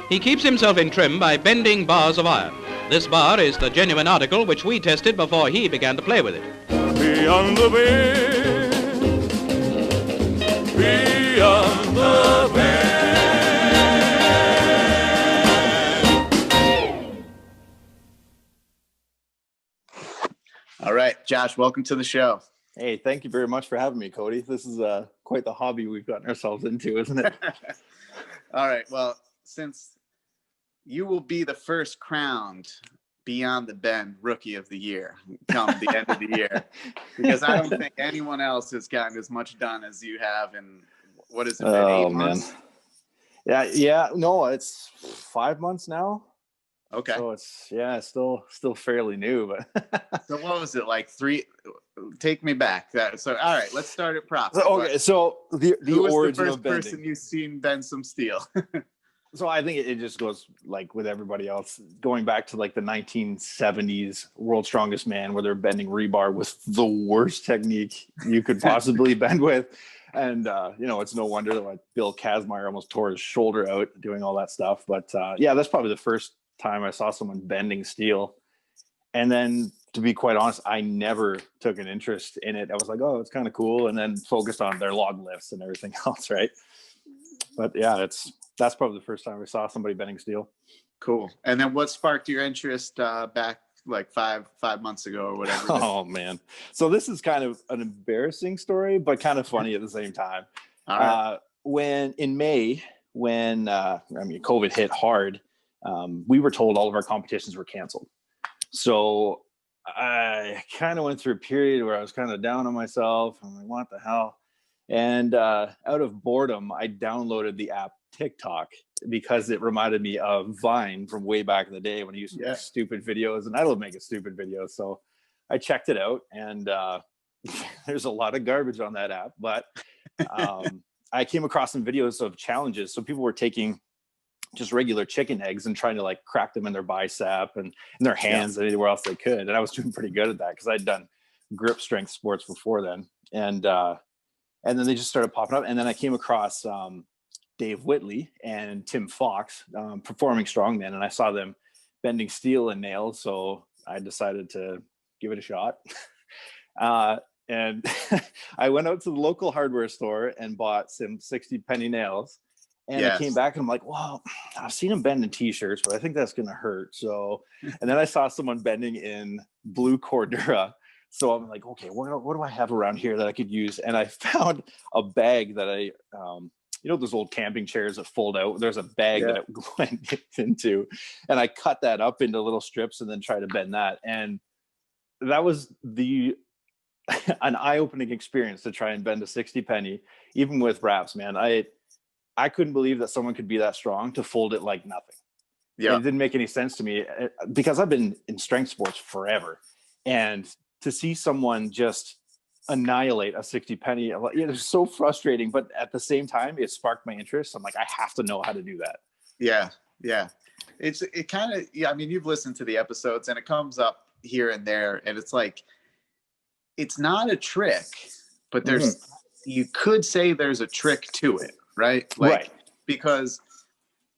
He keeps himself in trim by bending bars of iron. This bar is the genuine article which we tested before he began to play with it. Beyond the bend, beyond the bend. All right, Josh, welcome to the show. Hey, thank you very much for having me, Cody. This is quite the hobby we've gotten ourselves into, isn't it? All right, well, since you will be the first crowned Beyond the Bend Rookie of the Year come the end of the year, because I don't think anyone else has gotten as much done as you have in, what is it, been 8 months? No, it's 5 months now. Okay. So it's still fairly new, but So what was it, like 3? Take me back. So all right, let's start it proper. So the who was origin the of first bending. person you've seen bend some steel? So I think it just goes like with everybody else, going back to like the 1970s World's Strongest Man, where they're bending rebar with the worst technique you could possibly bend with. And, it's no wonder that like Bill Kazmaier almost tore his shoulder out doing all that stuff. But that's probably the first time I saw someone bending steel. And then, to be quite honest, I never took an interest in it. I was like, oh, it's kind of cool. And then focused on their log lifts and everything else, right? But yeah, that's probably the first time I saw somebody bending steel. Cool. And then what sparked your interest back like five months ago or whatever? Oh, man. So this is kind of an embarrassing story, but kind of funny at the same time. All right. When in May, when COVID hit hard, we were told all of our competitions were canceled. So I kind of went through a period where I was kind of down on myself. I'm like, what the hell? And out of boredom, I downloaded the app TikTok because it reminded me of Vine from way back in the day when I used to make stupid videos, and I love making stupid videos. So I checked it out, and there's a lot of garbage on that app, but I came across some videos of challenges. So people were taking just regular chicken eggs and trying to like crack them in their bicep and in their hands and anywhere else they could. And I was doing pretty good at that because I'd done grip strength sports before then. And then they just started popping up. And then I came across Dave Whitley and Tim Fox performing strongman, and I saw them bending steel and nails. So I decided to give it a shot. And I went out to the local hardware store and bought some 60 penny nails. And I came back and I'm like, well, I've seen him bend in t-shirts, but I think that's going to hurt. So, and then I saw someone bending in blue Cordura. So I'm like, okay, what do I have around here that I could use? And I found a bag that I, those old camping chairs that fold out. There's a bag that it went into, and I cut that up into little strips and then try to bend that. And that was an eye-opening experience to try and bend a 60 penny, even with wraps, man. I couldn't believe that someone could be that strong to fold it like nothing. Yeah. It didn't make any sense to me because I've been in strength sports forever. And to see someone just annihilate a 60 penny, it was so frustrating, but at the same time, it sparked my interest. I'm like, I have to know how to do that. Yeah. Yeah. It kind of, I mean, you've listened to the episodes and it comes up here and there, and it's like, it's not a trick, but you could say there's a trick to it. Right? Like, because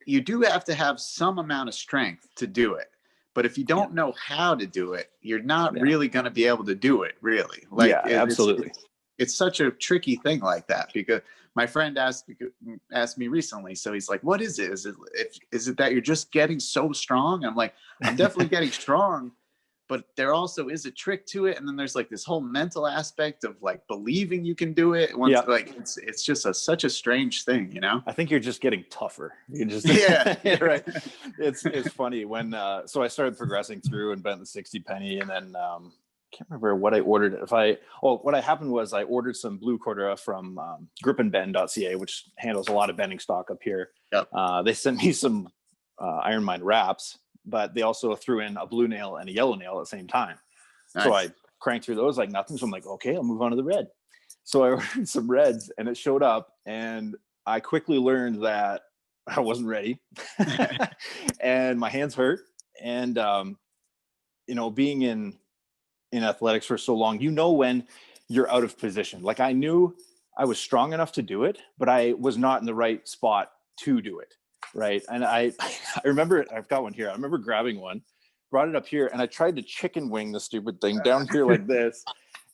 you do have to have some amount of strength to do it. But if you don't know how to do it, you're not really going to be able to do it, really. Like, absolutely. It's such a tricky thing like that, because my friend asked me recently. So he's like, what is it? Is it that you're just getting so strong? I'm like, I'm definitely getting strong, but there also is a trick to it. And then there's like this whole mental aspect of like believing you can do it. Like it's just such a strange thing, you know? I think you're just getting tougher. You just right. It's funny when so I started progressing through and bent the 60 penny, and then can't remember what I ordered. What happened was I ordered some blue Cordura from gripandbend.ca, which handles a lot of bending stock up here. Yep. They sent me some Iron Mind wraps, but they also threw in a blue nail and a yellow nail at the same time. Nice. So I cranked through those like nothing. So I'm like, okay, I'll move on to the red. So I ordered some reds and it showed up, and I quickly learned that I wasn't ready and my hands hurt. And, being in athletics for so long, when you're out of position. Like, I knew I was strong enough to do it, but I was not in the right spot to do it. right? And I remember, I've got one here. I remember grabbing one, brought it up here, and I tried to chicken wing the stupid thing down here like this,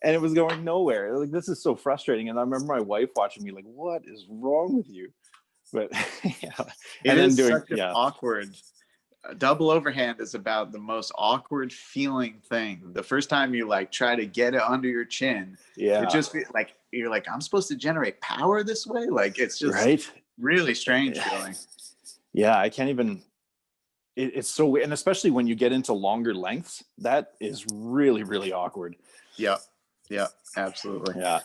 and it was going nowhere. Like, this is so frustrating. And I remember my wife watching me like, what is wrong with you? But yeah, it is such an awkward. Double overhand is about the most awkward feeling thing. The first time you like try to get it under your chin, it just like you're like, I'm supposed to generate power this way. Like, it's just really strange feeling. Yeah, I can't even. It's so weird, and especially when you get into longer lengths, that is really, really awkward. Yeah, absolutely. Yeah.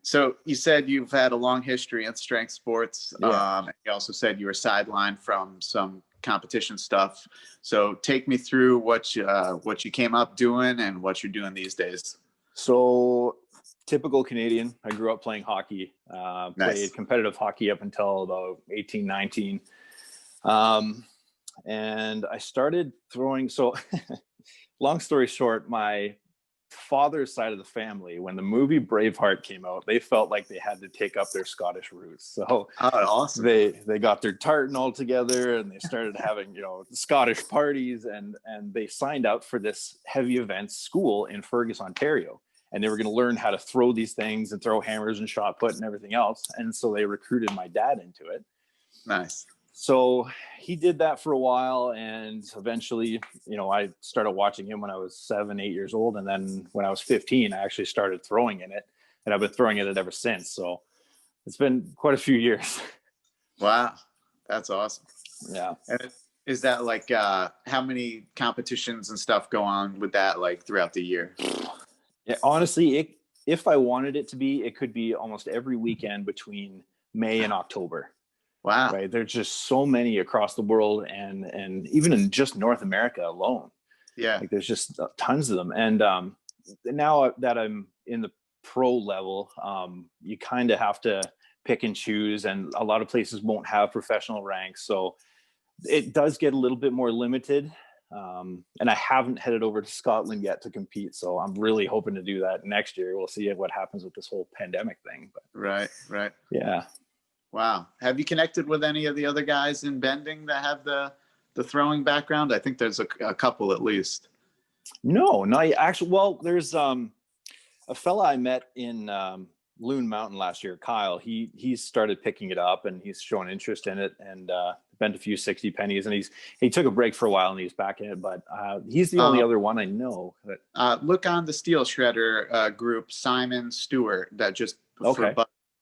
So you said you've had a long history in strength sports. Yeah. You also said you were sidelined from some competition stuff. So take me through what you came up doing and what you're doing these days. So typical Canadian. I grew up playing hockey. Played competitive hockey up until about 18, 19. And I started throwing. So long story short, my father's side of the family, when the movie Braveheart came out, they felt like they had to take up their Scottish roots. So awesome. They got their tartan all together, and they started having, Scottish parties, and they signed up for this heavy events school in Fergus, Ontario. And they were going to learn how to throw these things and throw hammers and shot put and everything else. And so they recruited my dad into it. Nice. So he did that for a while, and eventually, I started watching him when I was 7, 8 years old. And then when I was 15, I actually started throwing in it, and I've been throwing in it ever since. So it's been quite a few years. Wow. That's awesome. Yeah. And is that like, how many competitions and stuff go on with that, like throughout the year? Yeah, honestly, if I wanted it to be, it could be almost every weekend between May and October. Wow. Right. There's just so many across the world, and even in just North America alone. Yeah. Like, there's just tons of them. And now that I'm in the pro level, you kind of have to pick and choose, and a lot of places won't have professional ranks. So it does get a little bit more limited. And I haven't headed over to Scotland yet to compete. So I'm really hoping to do that next year. We'll see what happens with this whole pandemic thing. But right. Yeah. Wow. Have you connected with any of the other guys in bending that have the throwing background? I think there's a couple at least. No, actually. Well, there's a fella I met in Loon Mountain last year, Kyle. He started picking it up, and he's shown interest in it, and bent a few 60 pennies, and he took a break for a while, and he's back in it. But he's the only other one I know. Look on the Steel Shredder group, Simon Stewart, that just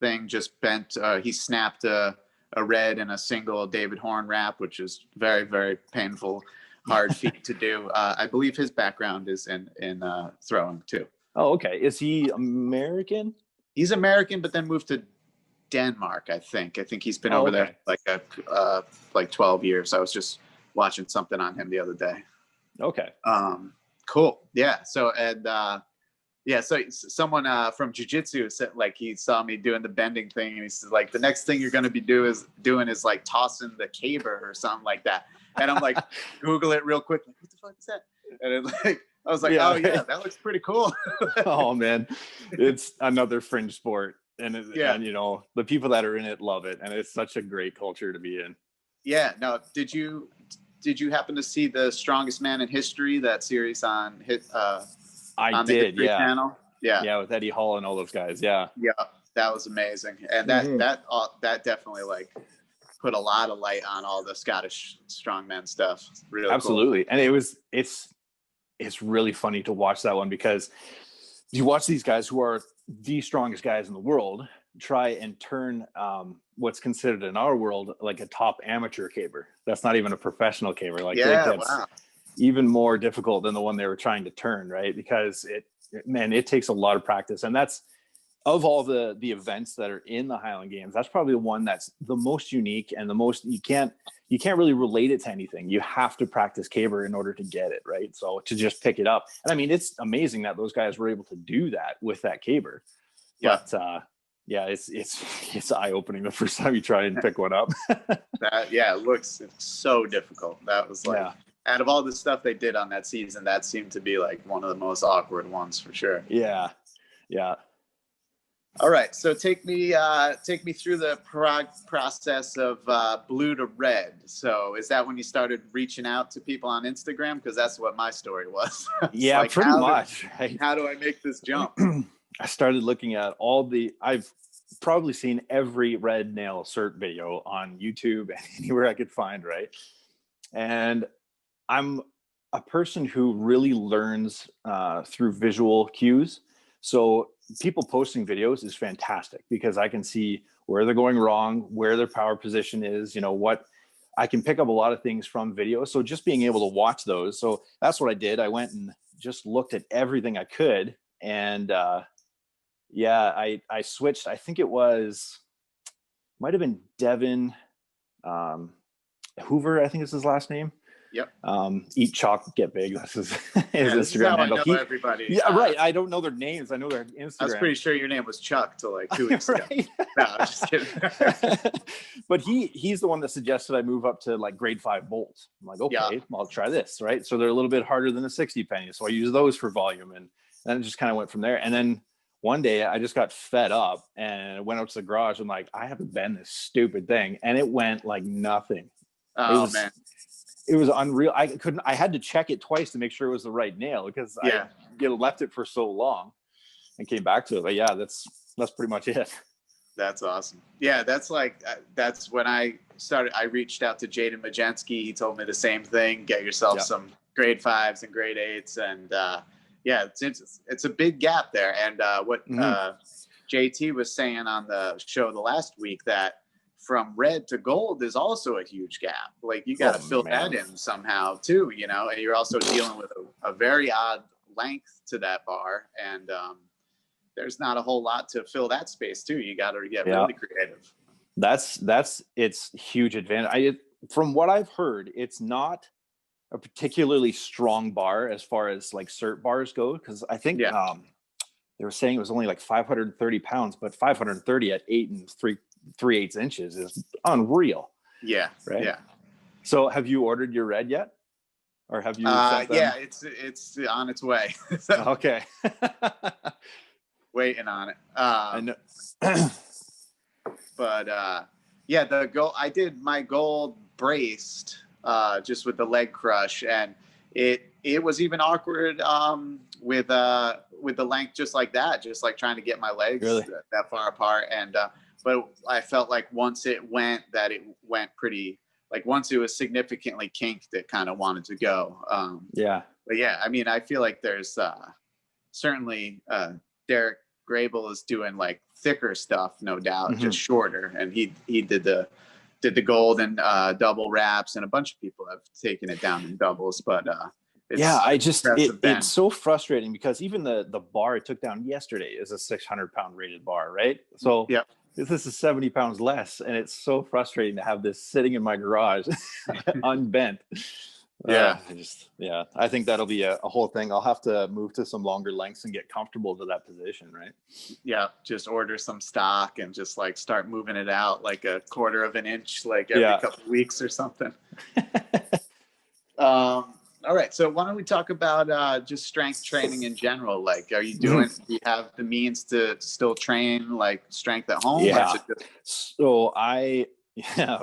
thing just bent. He snapped a red and a single David Horn wrap, which is very, very painful, hard feat to do. I believe his background is in throwing too. Oh, okay. Is he American? He's American, but then moved to Denmark. I think he's been over there like 12 years. I was just watching something on him the other day. Okay. Cool. Yeah. So so someone from jiu-jitsu said, like, he saw me doing the bending thing, and he said, like, the next thing you're going to be doing is like tossing the caber or something like that. And I'm like, Google it real quick. Like, what the fuck is that? And it's like, I was like, that looks pretty cool. Oh man, it's another fringe sport, and and the people that are in it love it, and it's such a great culture to be in. Yeah. No. Did you happen to see the Strongest Man in History, that series on I did, the channel? Yeah, with Eddie Hall and all those guys. Yeah, that was amazing, and that definitely like put a lot of light on all the Scottish strongmen stuff. Really, absolutely, cool. And it's really funny to watch that one, because you watch these guys who are the strongest guys in the world try and turn what's considered in our world like a top amateur caber. That's not even a professional caber. Like, even more difficult than the one they were trying to turn, right? Because it takes a lot of practice. And that's, of all the events that are in the Highland Games, that's probably the one that's the most unique, and the most, you can't really relate it to anything. You have to practice caber in order to get it, right? So to just pick it up. And I mean, it's amazing that those guys were able to do that with that caber. Yeah. But it's eye-opening the first time you try and pick one up. It looks so difficult. That was like, out of all the stuff they did on that season, that seemed to be like one of the most awkward ones for sure. Yeah. All right, so take me through the process of blue to red. So is that when you started reaching out to people on Instagram? Because that's what my story was. Yeah, like, pretty much. Right? How do I make this jump? I started looking at I've probably seen every red nail cert video on YouTube and anywhere I could find, right? And I'm a person who really learns through visual cues. So people posting videos is fantastic because I can see where they're going wrong, where their power position is, what I can pick up a lot of things from video. So just being able to watch those. So that's what I did. I went and just looked at everything I could. And I switched. I think might have been Devin Hoover, I think is his last name. Yep. Eat Chalk, Get Big. That's his this Instagram handle. I know everybody. Yeah, right. I don't know their names. I know their Instagram. I was pretty sure your name was Chuck till like 2 weeks ago. No, I'm just kidding. But he's the one that suggested I move up to like grade 5 bolts. I'm like, okay, I'll try this, right? So they're a little bit harder than a 60 penny. So I use those for volume, and then it just kind of went from there. And then one day I just got fed up and went out to the garage. I'm like, I have to bend this stupid thing, and it went like nothing. Oh man. It was unreal. I had to check it twice to make sure it was the right nail because I left it for so long and came back to it. But yeah, that's pretty much it. That's awesome. Yeah, that's when I started. I reached out to Jaden Majensky. He told me the same thing. Get yourself some grade 5s and grade 8s. And it's a big gap there. And what JT was saying on the show the last week, that from red to gold is also a huge gap. Like you got to fill that in somehow too, and you're also dealing with a very odd length to that bar. And there's not a whole lot to fill that space too. You got to get really creative. That's its huge advantage. From what I've heard, it's not a particularly strong bar as far as like cert bars go. Cause I think, they were saying it was only like 530 pounds, but 530 at 8 3/8 inches is unreal. Yeah. Right. Yeah. So have you ordered your red yet? Or have you? Yeah, it's on its way. Okay. Waiting on it. I know. But I did my gold braced just with the leg crush, and it was even awkward with the length, just like that, just like trying to get my legs that far apart. And but I felt like once it went pretty, like once it was significantly kinked, it kind of wanted to go. But yeah, I mean, I feel like there's certainly Derek Grable is doing like thicker stuff, no doubt, just shorter. And he did the gold and double wraps, and a bunch of people have taken it down in doubles. But it's so frustrating because even the bar I took down yesterday is a 600 pound rated bar, right? So this is 70 pounds less, and it's so frustrating to have this sitting in my garage unbent. I think that'll be a whole thing. I'll have to move to some longer lengths and get comfortable to that position, right? Yeah, just order some stock and just like start moving it out like a quarter of an inch, like every couple of weeks or something. All right, so why don't we talk about just strength training in general? Like, do you have the means to still train like strength at home? Yeah. So a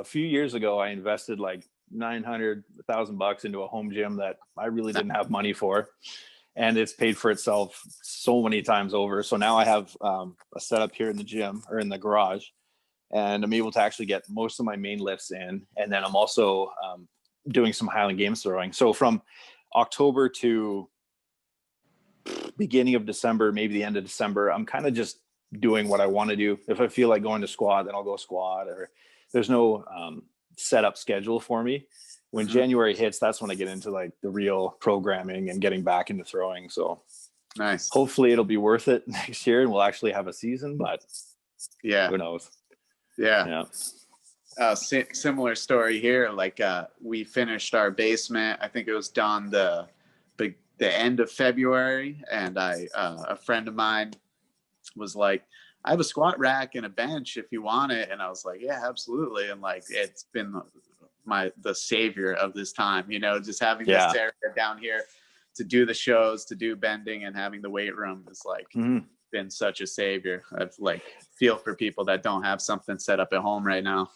few years ago, I invested like $900,000 into a home gym that I really didn't have money for, and it's paid for itself so many times over. So now I have a setup here in the gym or in the garage, and I'm able to actually get most of my main lifts in. And then I'm also doing some Highland Games throwing. So from October to beginning of December, maybe the end of December, I'm kind of just doing what I want to do. If I feel like going to squat, then I'll go squat, or there's no set up schedule for me. When January hits, that's when I get into like the real programming and getting back into throwing. So nice. Hopefully it'll be worth it next year and we'll actually have a season, but who knows? Similar story here. Like we finished our basement, I think it was done the end of February, and a friend of mine was like, I have a squat rack and a bench if you want it. And I was like, yeah, absolutely. And like, it's been the savior of this time, just having this area down here to do the shows, to do bending, and having the weight room is like, been such a savior. I've like feel for people that don't have something set up at home right now.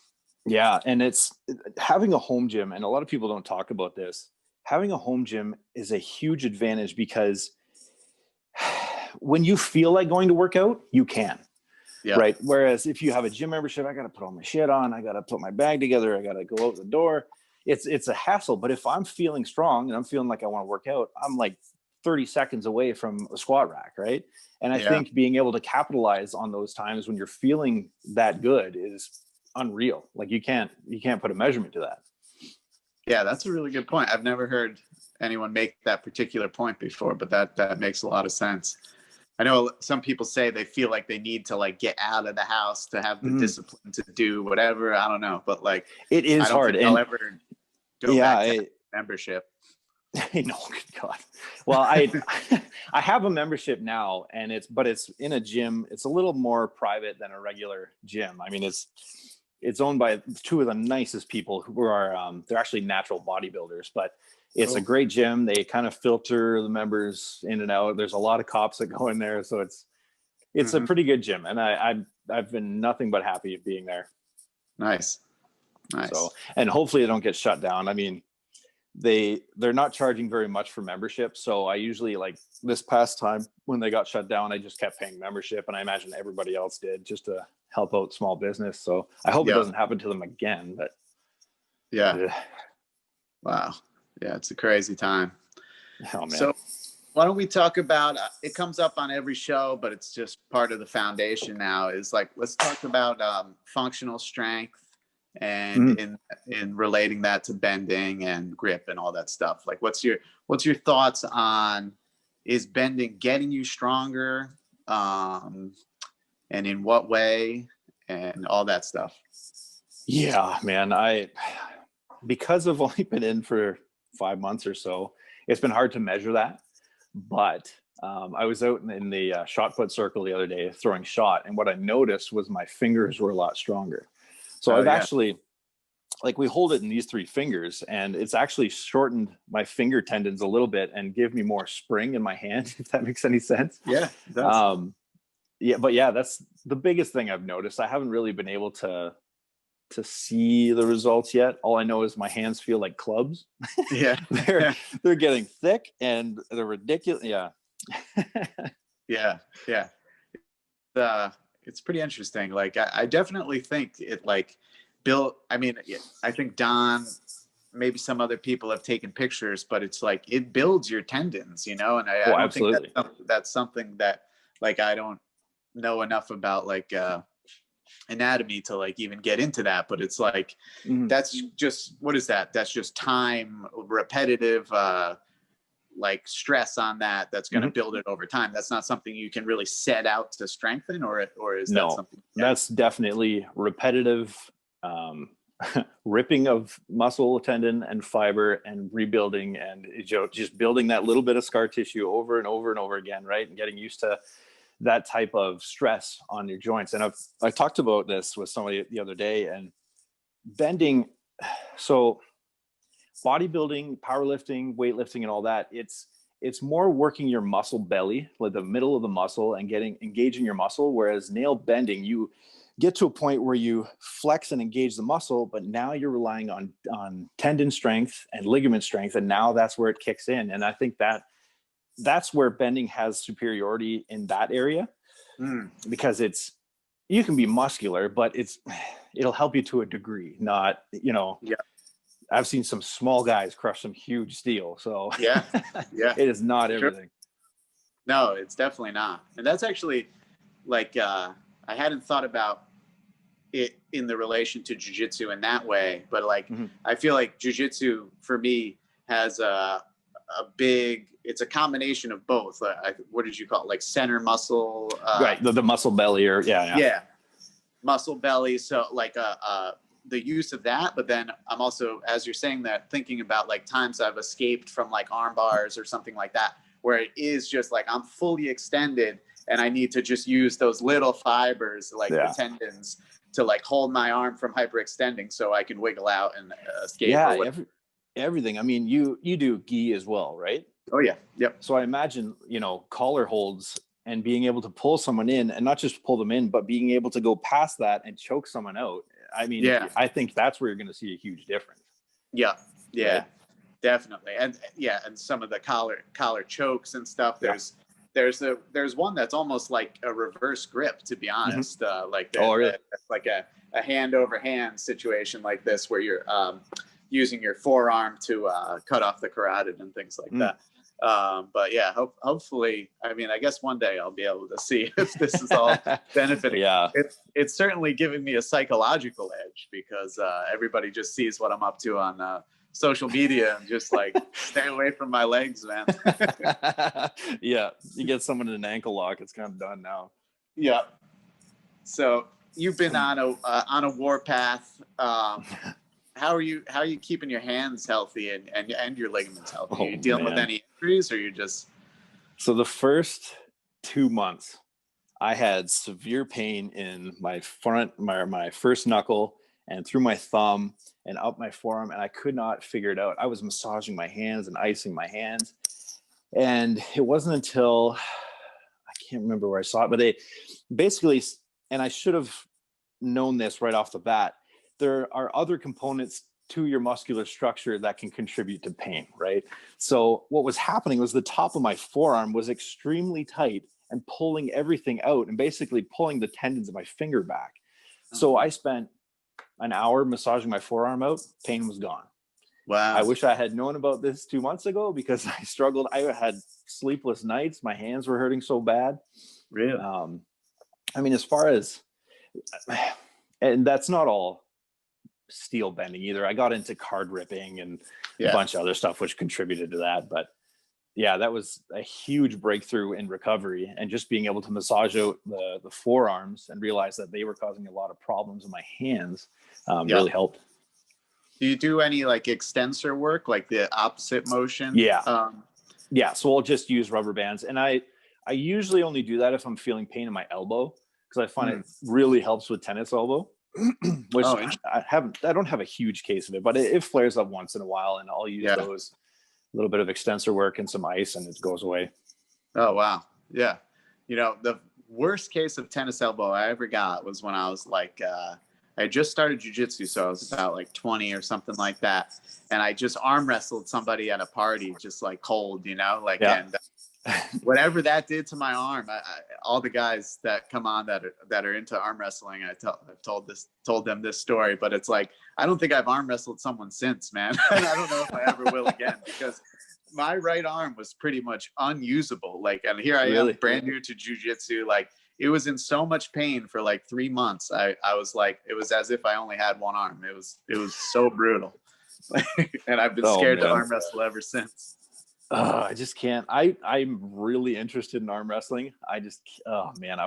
Yeah, and it's having a home gym, and a lot of people don't talk about this. Having a home gym is a huge advantage because when you feel like going to work out, you can. Yeah. Right. Whereas if you have a gym membership, I got to put all my shit on. I got to put my bag together. I got to go out the door. It's a hassle. But if I'm feeling strong and I'm feeling like I want to work out, I'm like 30 seconds away from a squat rack. Right. And I think being able to capitalize on those times when you're feeling that good is unreal. Like you can't put a measurement to that. Yeah, that's a really good point. I've never heard anyone make that particular point before, but that makes a lot of sense. I know some people say they feel like they need to like get out of the house to have the discipline to do whatever. I don't know, but like it is I don't hard. think I'll ever go back to membership. I know, good God. Well, I have a membership now, and it's in a gym. It's a little more private than a regular gym. I mean, it's owned by two of the nicest people who are they're actually natural bodybuilders, but it's a great gym. They kind of filter the members in and out. There's a lot of cops that go in there, so it's a pretty good gym, and I've been nothing but happy being there. Nice. So, and hopefully they don't get shut down. I mean, they're not charging very much for membership, so I usually, like this past time when they got shut down, I just kept paying membership, and I imagine everybody else did, just to help out small business. So I hope it doesn't happen to them again. But wow. Yeah, it's a crazy time. Oh, man. So why don't we talk about, it comes up on every show, but it's just part of the foundation now, is like, let's talk about functional strength and in relating that to bending and grip and all that stuff. Like what's your thoughts on, is bending getting you stronger, and in what way, and all that stuff? Yeah, man, because I've only been in for 5 months or so, it's been hard to measure that. But I was out in the shot put circle the other day throwing shot, and what I noticed was my fingers were a lot stronger. So I've actually, like, we hold it in these 3 fingers, and it's actually shortened my finger tendons a little bit and give me more spring in my hand, if that makes any sense. Yeah, it does. That's the biggest thing I've noticed. I haven't really been able to see the results yet. All I know is my hands feel like clubs. Yeah. they're getting thick and they're ridiculous. Yeah. Yeah. It's pretty interesting. Like I definitely think it like built, I mean, I think Don, maybe some other people have taken pictures, but it's like, it builds your tendons, you know? And I don't absolutely. think that's something that like, I don't know enough about like, anatomy to like even get into that, but it's like that's just, what is that? That's just time, repetitive like stress on that's going to build it over time. That's not something you can really set out to strengthen, or is that something? That's definitely repetitive ripping of muscle, tendon, and fiber, and rebuilding, and just building that little bit of scar tissue over and over and over again, right? And getting used to that type of stress on your joints. And I talked about this with somebody the other day, and bending. So bodybuilding, powerlifting, weightlifting, and all that, it's more working your muscle belly, like the middle of the muscle, and engaging your muscle. Whereas nail bending, you get to a point where you flex and engage the muscle, but now you're relying on tendon strength and ligament strength. And now that's where it kicks in. And I think that's where bending has superiority in that area, because you can be muscular, but it'll help you to a degree, not, I've seen some small guys crush some huge steel. So yeah, it is not everything. No, it's definitely not. And that's actually like, I hadn't thought about it in the relation to jiu-jitsu in that way, but like, I feel like jiu-jitsu for me has it's a combination of both. What did you call it? Like center muscle, right. The muscle belly, or muscle belly. So like, the use of that, but then I'm also, as you're saying that, thinking about like times I've escaped from like arm bars or something like that, where it is just like I'm fully extended and I need to just use those little fibers, like the tendons, to like hold my arm from hyperextending so I can wiggle out and escape. Yeah, everything. I mean, you do gi as well, right? Oh yeah. Yep. So I imagine, collar holds and being able to pull someone in, and not just pull them in, but being able to go past that and choke someone out. I mean, I think that's where you're going to see a huge difference. Yeah. Right? Definitely. And some of the collar chokes and stuff. There's one that's almost like a reverse grip, to be honest. Like like a hand over hand situation like this, where you're using your forearm to cut off the carotid and things like that. But yeah, hopefully, I mean, I guess one day I'll be able to see if this is all benefiting. It's certainly giving me a psychological edge, because everybody just sees what I'm up to on social media and just like, stay away from my legs, man. Yeah, you get someone in an ankle lock, it's kind of done now. Yeah. So you've been on a war path. How are you keeping your hands healthy and your ligaments healthy? Are you dealing with any injuries, or you just... So the first 2 months, I had severe pain in my first knuckle and through my thumb and up my forearm, and I could not figure it out. I was massaging my hands and icing my hands. And it wasn't until, I can't remember where I saw it, but they basically, and I should have known this right off the bat, there are other components to your muscular structure that can contribute to pain, right? So what was happening was the top of my forearm was extremely tight and pulling everything out and basically pulling the tendons of my finger back. So I spent an hour massaging my forearm out, pain was gone. Wow. I wish I had known about this 2 months ago, because I struggled. I had sleepless nights. My hands were hurting so bad. Really? I mean, as far as, and that's not all steel bending either. I got into card ripping and a bunch of other stuff, which contributed to that. But yeah, that was a huge breakthrough in recovery, and just being able to massage out the forearms and realize that they were causing a lot of problems in my hands really helped. Do you do any like extensor work, like the opposite motion? Yeah. So I'll just use rubber bands, and I usually only do that if I'm feeling pain in my elbow, because I find it really helps with tennis elbow. Which I don't have a huge case of it, but it flares up once in a while, and I'll use those, a little bit of extensor work and some ice, and it goes away. Oh wow. Yeah. You know, the worst case of tennis elbow I ever got was when I was like I just started jiu-jitsu, so I was about like 20 or something like that, and I just arm wrestled somebody at a party, just like cold, you know, like and whatever that did to my arm, all the guys that come on that are into arm wrestling, I've told them this story, but it's like, I don't think I've arm wrestled someone since, man. And I don't know if I ever will again, because my right arm was pretty much unusable. Like, and here I am, brand new to jiu-jitsu. Like, it was in so much pain for like 3 months. I was like, it was as if I only had one arm. It was so brutal. And I've been scared to arm wrestle ever since. I just can't. I'm really interested in arm wrestling. I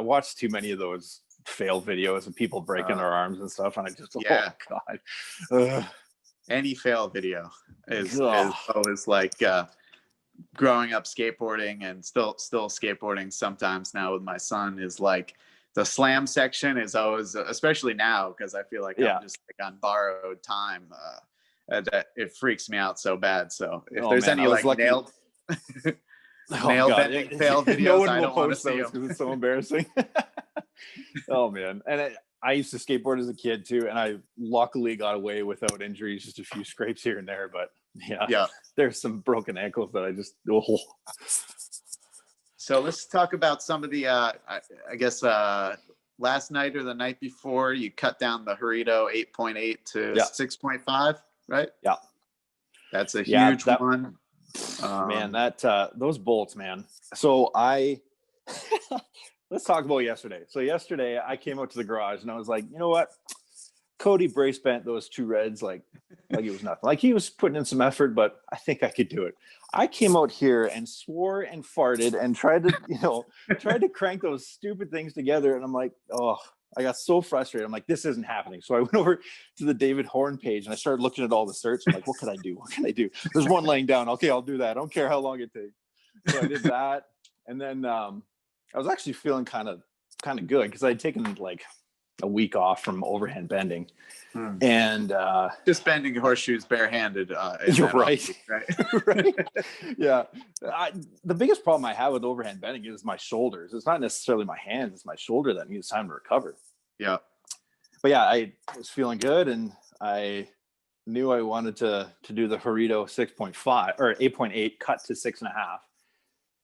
watched too many of those fail videos of people breaking their arms and stuff, and I just oh god. Any fail video is always like growing up skateboarding, and still skateboarding sometimes now with my son, is like the slam section is always, especially now, because I feel like I'm just like on borrowed time. That it freaks me out so bad. So if there's any like nail bending fail videos, no one I don't want to see them because it's so embarrassing. Oh man. And I used to skateboard as a kid too, and I luckily got away without injuries, just a few scrapes here and there, but there's some broken ankles that I just So let's talk about some of the I guess last night or the night before, you cut down the Harito 8.8 to 6.5. Right? Yeah. That's a huge one. Man, those bolts, man. So let's talk about yesterday. So yesterday I came out to the garage and I was like, you know what? Cody brace bent those two reds like it was nothing. Like, he was putting in some effort, but I think I could do it. I came out here and swore and farted and tried to crank those stupid things together. And I'm like, oh, I got so frustrated. I'm like, this isn't happening. So I went over to the David Horn page and I started looking at all the certs. I'm like, what can I do? What can I do? There's one laying down. Okay, I'll do that. I don't care how long it takes. So I did that. And then I was actually feeling kind of good, because I had taken like a week off from overhand bending. And just bending horseshoes barehanded. You're right. Right. Right. Yeah. The biggest problem I have with overhand bending is my shoulders. It's not necessarily my hands, it's my shoulder that needs time to recover. Yeah. But yeah, I was feeling good, and I knew I wanted to do the Harito 6.5 or 8.8 cut to 6.5.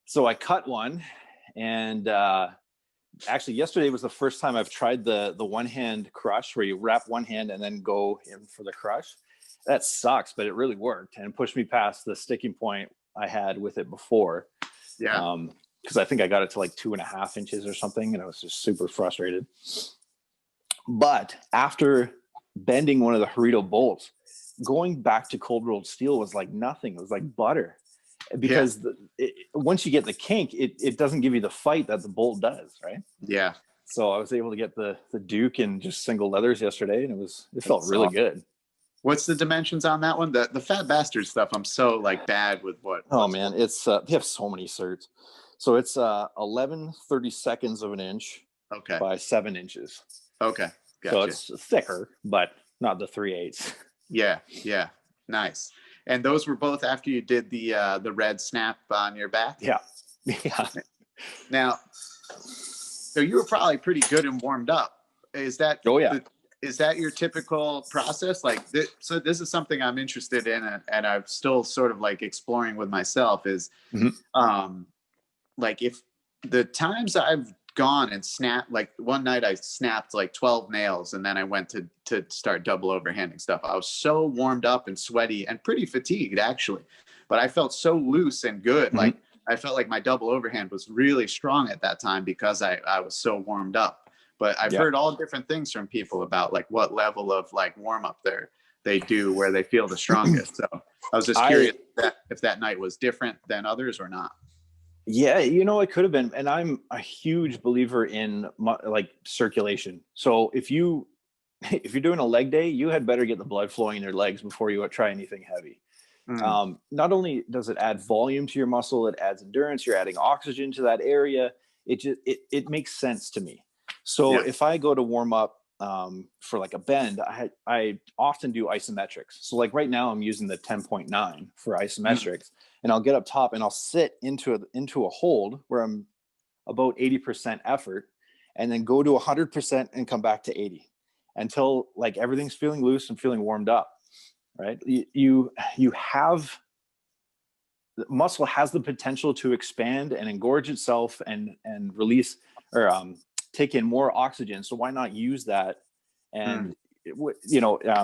So I cut one, and actually yesterday was the first time I've tried the one hand crush, where you wrap one hand and then go in for the crush. That sucks, but it really worked and pushed me past the sticking point I had with it before. Yeah. Because I think I got it to like 2.5 inches or something, and I was just super frustrated. But after bending one of the Harito bolts, going back to cold rolled steel was like nothing. It was like butter, because once you get the kink, it doesn't give you the fight that the bolt does, right? Yeah. So I was able to get the Duke in just single leathers yesterday, and it felt really awesome. good. What's the dimensions on that one? The fat bastard stuff. I'm so like bad with what. Oh man, it's they have so many certs. So it's 11/32 of an inch by 7 inches. Okay. Gotcha. So it's thicker, but not the 3/8. Yeah. Yeah. Nice. And those were both after you did the red snap on your back? Yeah. Yeah. Now, so you were probably pretty good and warmed up. Is that is that your typical process? Like, so this is something I'm interested in, and I'm still sort of like exploring with myself is, like, if the times I've gone and snapped, like one night I snapped like 12 nails, and then I went to start double overhanding stuff. I was so warmed up and sweaty and pretty fatigued actually, but I felt so loose and good. Like I felt like my double overhand was really strong at that time because I was so warmed up. But I've heard all different things from people about like what level of like warm up they do where they feel the strongest. So I was just curious if that night was different than others or not. Yeah, it could have been. And I'm a huge believer in like circulation. So if you're doing a leg day, you had better get the blood flowing in your legs before you try anything heavy. Not only does it add volume to your muscle, it adds endurance. You're adding oxygen to that area. It makes sense to me. So if I go to warm up for like a bend, I often do isometrics. So like right now I'm using the 10.9 for isometrics, and I'll get up top and I'll sit into a hold where I'm about 80% effort, and then go to 100% and come back to 80 until like everything's feeling loose and feeling warmed up. Right? You have, the muscle has the potential to expand and engorge itself and release or take in more oxygen. So why not use that? And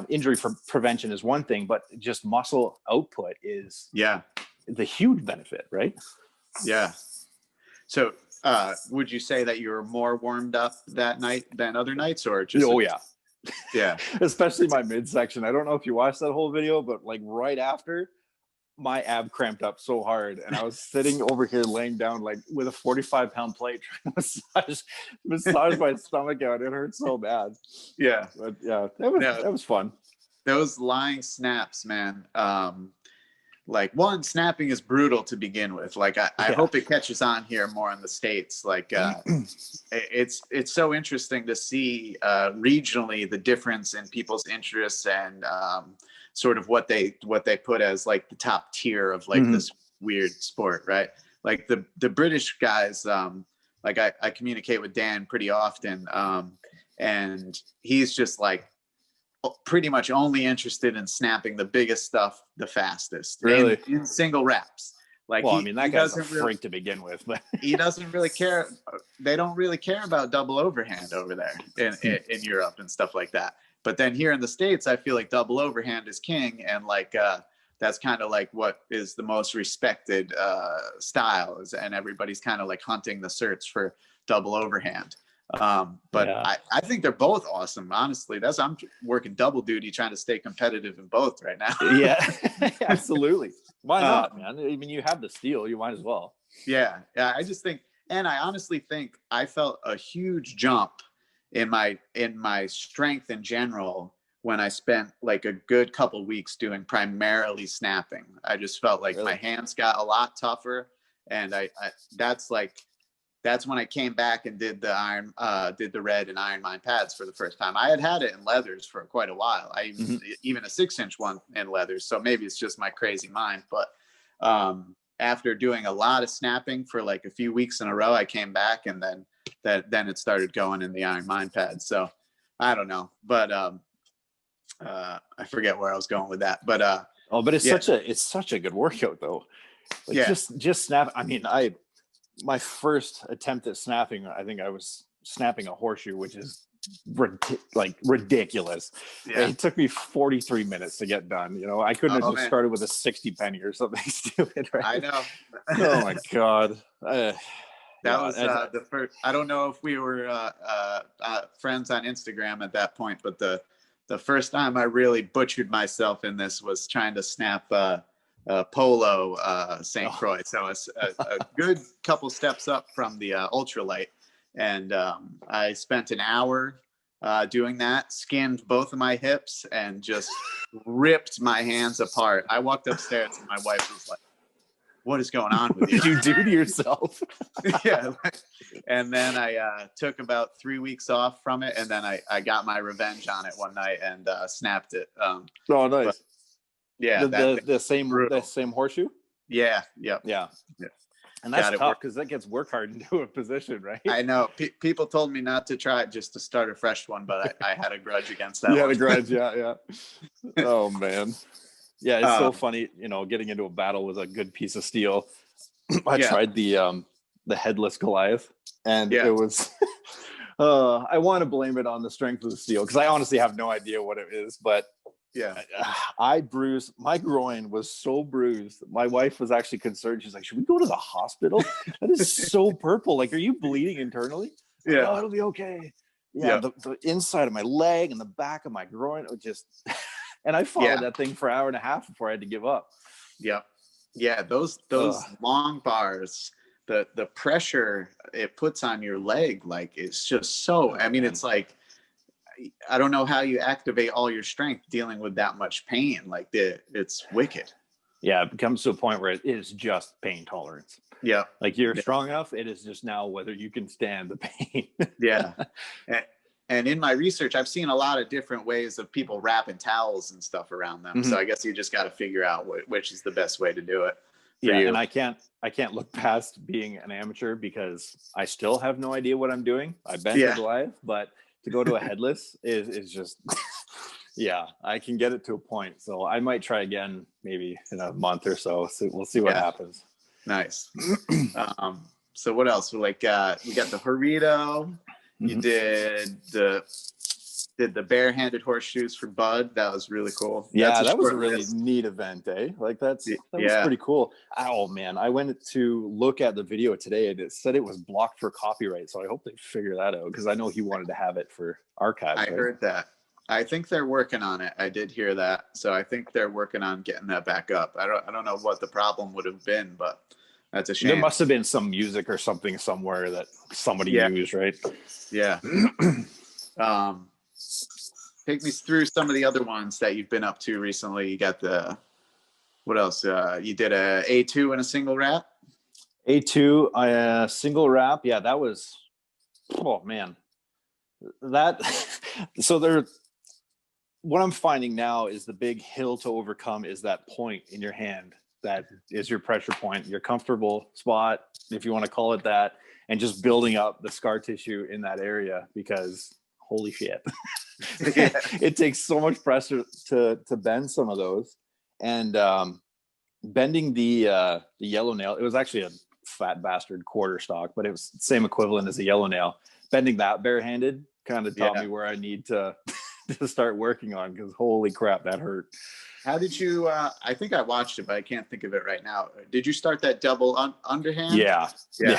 injury prevention is one thing, but just muscle output is the huge benefit, right? Yeah. So would you say that you were more warmed up that night than other nights, or just? Oh yeah. Yeah. Especially my midsection. I don't know if you watched that whole video, but like right after, my ab cramped up so hard, and I was sitting over here laying down like with a 45-pound plate trying to massage my stomach out. It hurt so bad. Yeah. But yeah, that was fun. Those lying snaps, man. Like one, snapping is brutal to begin with. Like I hope it catches on here more in the States. Like it's so interesting to see regionally the difference in people's interests and sort of what they put as like the top tier of like this weird sport, right? Like the British guys, like I communicate with Dan pretty often, and he's just like pretty much only interested in snapping the biggest stuff the fastest, really, in single reps. Like, well, that guy's a freak to begin with, but he doesn't really care. They don't really care about double overhand over there in Europe and stuff like that. But then here in the States, I feel like double overhand is king, and like that's kind of like what is the most respected styles, and everybody's kind of like hunting the search for double overhand. But I think they're both awesome. Honestly, I'm working double duty trying to stay competitive in both right now. Yeah, absolutely. Why not, man? I mean, you have the steel, you might as well. Yeah. I just think, and I honestly think I felt a huge jump in my strength in general when I spent like a good couple weeks doing primarily snapping. I just felt like my hands got a lot tougher, and I that's like that's when I came back and did the red and iron mine pads for the first time. I had it in leathers for quite a while. Even a 6-inch one in leathers. So maybe it's just my crazy mind. But after doing a lot of snapping for like a few weeks in a row, I came back, and then it started going in the iron mine pads. So I don't know, but I forget where I was going with that. But but it's such a good workout though. Like just snap. I mean, my first attempt at snapping, I think I was snapping a horseshoe, which is ridiculous. Yeah. It took me 43 minutes to get done. You know, I couldn't have just started with a 60 penny or something stupid. Right? I know. Oh my God. That was the first. I don't know if we were friends on Instagram at that point, but the first time I really butchered myself in this was trying to snap Polo St. Croix. So it's a good couple steps up from the ultralight. And I spent an hour doing that, skinned both of my hips, and just ripped my hands apart. I walked upstairs and my wife was like, "What is going on with you?" What did you do to yourself? Yeah. And then I took about 3 weeks off from it. And then I got my revenge on it one night and snapped it. Oh, nice. But, yeah. The same horseshoe? Yeah. Yep. Yeah. And that's tough because that gets work hard into a position, right? I know. People told me not to try it, just to start a fresh one, but I had a grudge against that. You had a grudge, yeah. Oh, man. Yeah, it's so funny, you know, getting into a battle with a good piece of steel. I tried the headless Goliath, and it was I want to blame it on the strength of the steel because I honestly have no idea what it is, but I bruised my groin was so bruised. My wife was actually concerned. She's like, "Should we go to the hospital? That is so purple. Like, are you bleeding internally?" Yeah. "Oh, it'll be okay." Yeah. The inside of my leg and the back of my groin, it just and I followed that thing for an hour and a half before I had to give up. Yeah. Those long bars, the pressure it puts on your leg, like, it's just so, I mean, it's like, I don't know how you activate all your strength dealing with that much pain. Like, it's wicked. Yeah, it comes to a point where it is just pain tolerance. Yeah. Like, you're strong enough. It is just now whether you can stand the pain. Yeah. And in my research, I've seen a lot of different ways of people wrapping towels and stuff around them. So I guess you just got to figure out which is the best way to do it. And I can't look past being an amateur because I still have no idea what I'm doing. I bent the Goliath, but to go to a headless is just, I can get it to a point. So I might try again, maybe in a month or so. So we'll see what happens. Nice. So what else? We got the Horito. You did the barehanded horseshoes for Bud. That was really cool. Yeah, that was a really neat event, eh? Like, that was pretty cool. Oh man, I went to look at the video today and it said it was blocked for copyright. So I hope they figure that out because I know he wanted to have it for archives. I heard that. I think they're working on it. I did hear that. So I think they're working on getting that back up. I don't know what the problem would have been, but that's a shame. There must have been some music or something somewhere that somebody used, right? Yeah. Take me through some of the other ones that you've been up to recently. You got what else? You did a A2 and a single wrap. A2, single wrap. Yeah, that was, oh man. What I'm finding now is the big hill to overcome is that point in your hand. That is your pressure point, your comfortable spot, if you want to call it that, and just building up the scar tissue in that area because holy shit. It takes so much pressure to bend some of those. And bending the yellow nail, it was actually a fat bastard quarter stock, but it was the same equivalent as a yellow nail. Bending that barehanded kind of taught me where I need to start working on because holy crap, that hurt. How did you, I think I watched it, but I can't think of it right now. Did you start that double underhand? Yeah.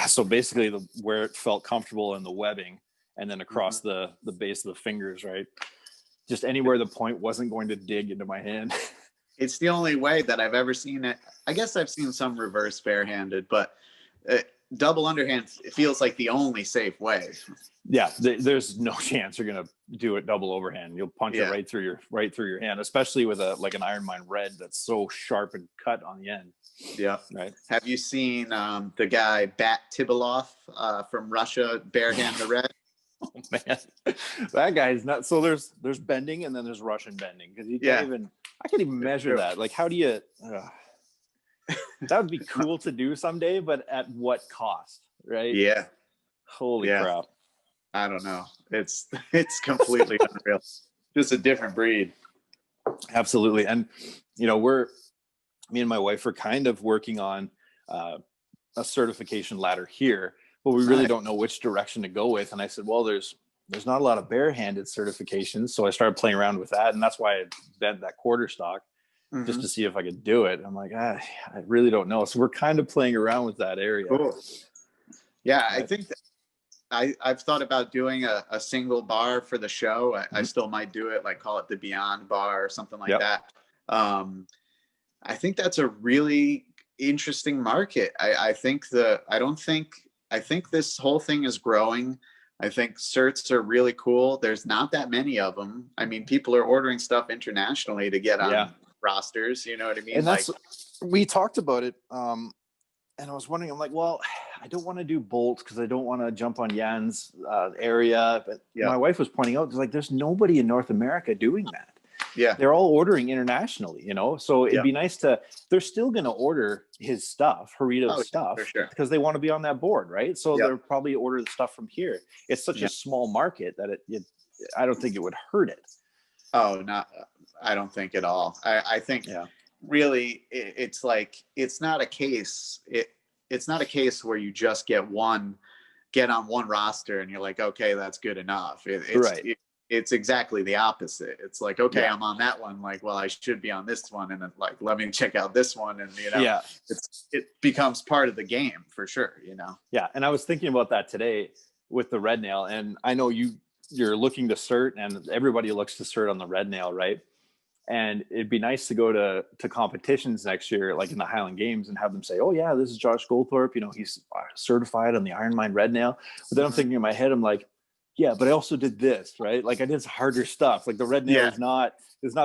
So basically where it felt comfortable in the webbing and then across the base of the fingers, right? Just anywhere the point wasn't going to dig into my hand. It's the only way that I've ever seen it. I guess I've seen some reverse barehanded, but double underhand, it feels like the only safe way. Yeah, there's no chance you're gonna do it double overhand. You'll punch it right through your hand, especially with an Iron Mine red that's so sharp and cut on the end. Yeah. Right. Have you seen the guy Bat Tibilov from Russia barehand the red? Oh man, that guy's nuts. So there's bending and then there's Russian bending, because you can't even. I can't even measure that. Like, how do you? That would be cool to do someday, but at what cost, right? Yeah. Holy crap! I don't know. It's completely unreal. Just a different breed. Absolutely. And me and my wife are kind of working on a certification ladder here, but we really don't know which direction to go with. And I said, well, there's not a lot of barehanded certifications, so I started playing around with that, and that's why I bent that quarter stock just to see if I could do it. I'm like, I really don't know. So we're kind of playing around with that area. Cool. Yeah, I think I've thought about doing a single bar for the show. I still might do it, like call it the Beyond Bar or something like that. I think that's a really interesting market. I think this whole thing is growing. I think certs are really cool. There's not that many of them. I mean, people are ordering stuff internationally to get on rosters. You know what I mean? And that's, we talked about it. And I was wondering, I'm like, well, I don't want to do bolts because I don't want to jump on Jan's area. But my wife was pointing out, like, there's nobody in North America doing that. Yeah. They're all ordering internationally, So it'd be nice they're still going to order his stuff, Harito's stuff, for sure, because they want to be on that board, right? So they'll probably order the stuff from here. It's such a small market that I don't think it would hurt it. Oh, I don't think at all. I think really it's like, it's not a case. It's not a case where you just get on one roster and you're like, okay, that's good enough. It's exactly the opposite. It's like, okay, I'm on that one. Like, well, I should be on this one. And then, like, let me check out this one. And, it becomes part of the game for sure, Yeah. And I was thinking about that today with the red nail. And I know you're looking to cert, and everybody looks to cert on the red nail, right? And it'd be nice to go to competitions next year, like in the Highland Games, and have them say, oh yeah, this is Josh Goldthorp. He's certified on the Iron Mine red nail. But then I'm thinking in my head, I'm like, yeah, but I also did this, right? Like, I did harder stuff. Like, the red nail is not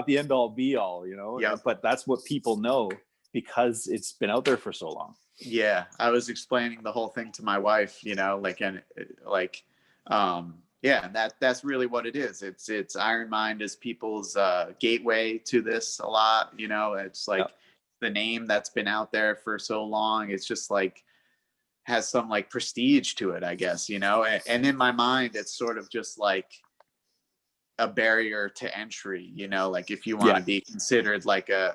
the end all be all, Yeah. But that's what people know because it's been out there for so long. Yeah, I was explaining the whole thing to my wife, that's really what it is. It's Iron Mine is people's gateway to this a lot. It's like the name that's been out there for so long. It's just like, has some like prestige to it, I guess, and in my mind, it's sort of just like a barrier to entry, like if you want to be considered like a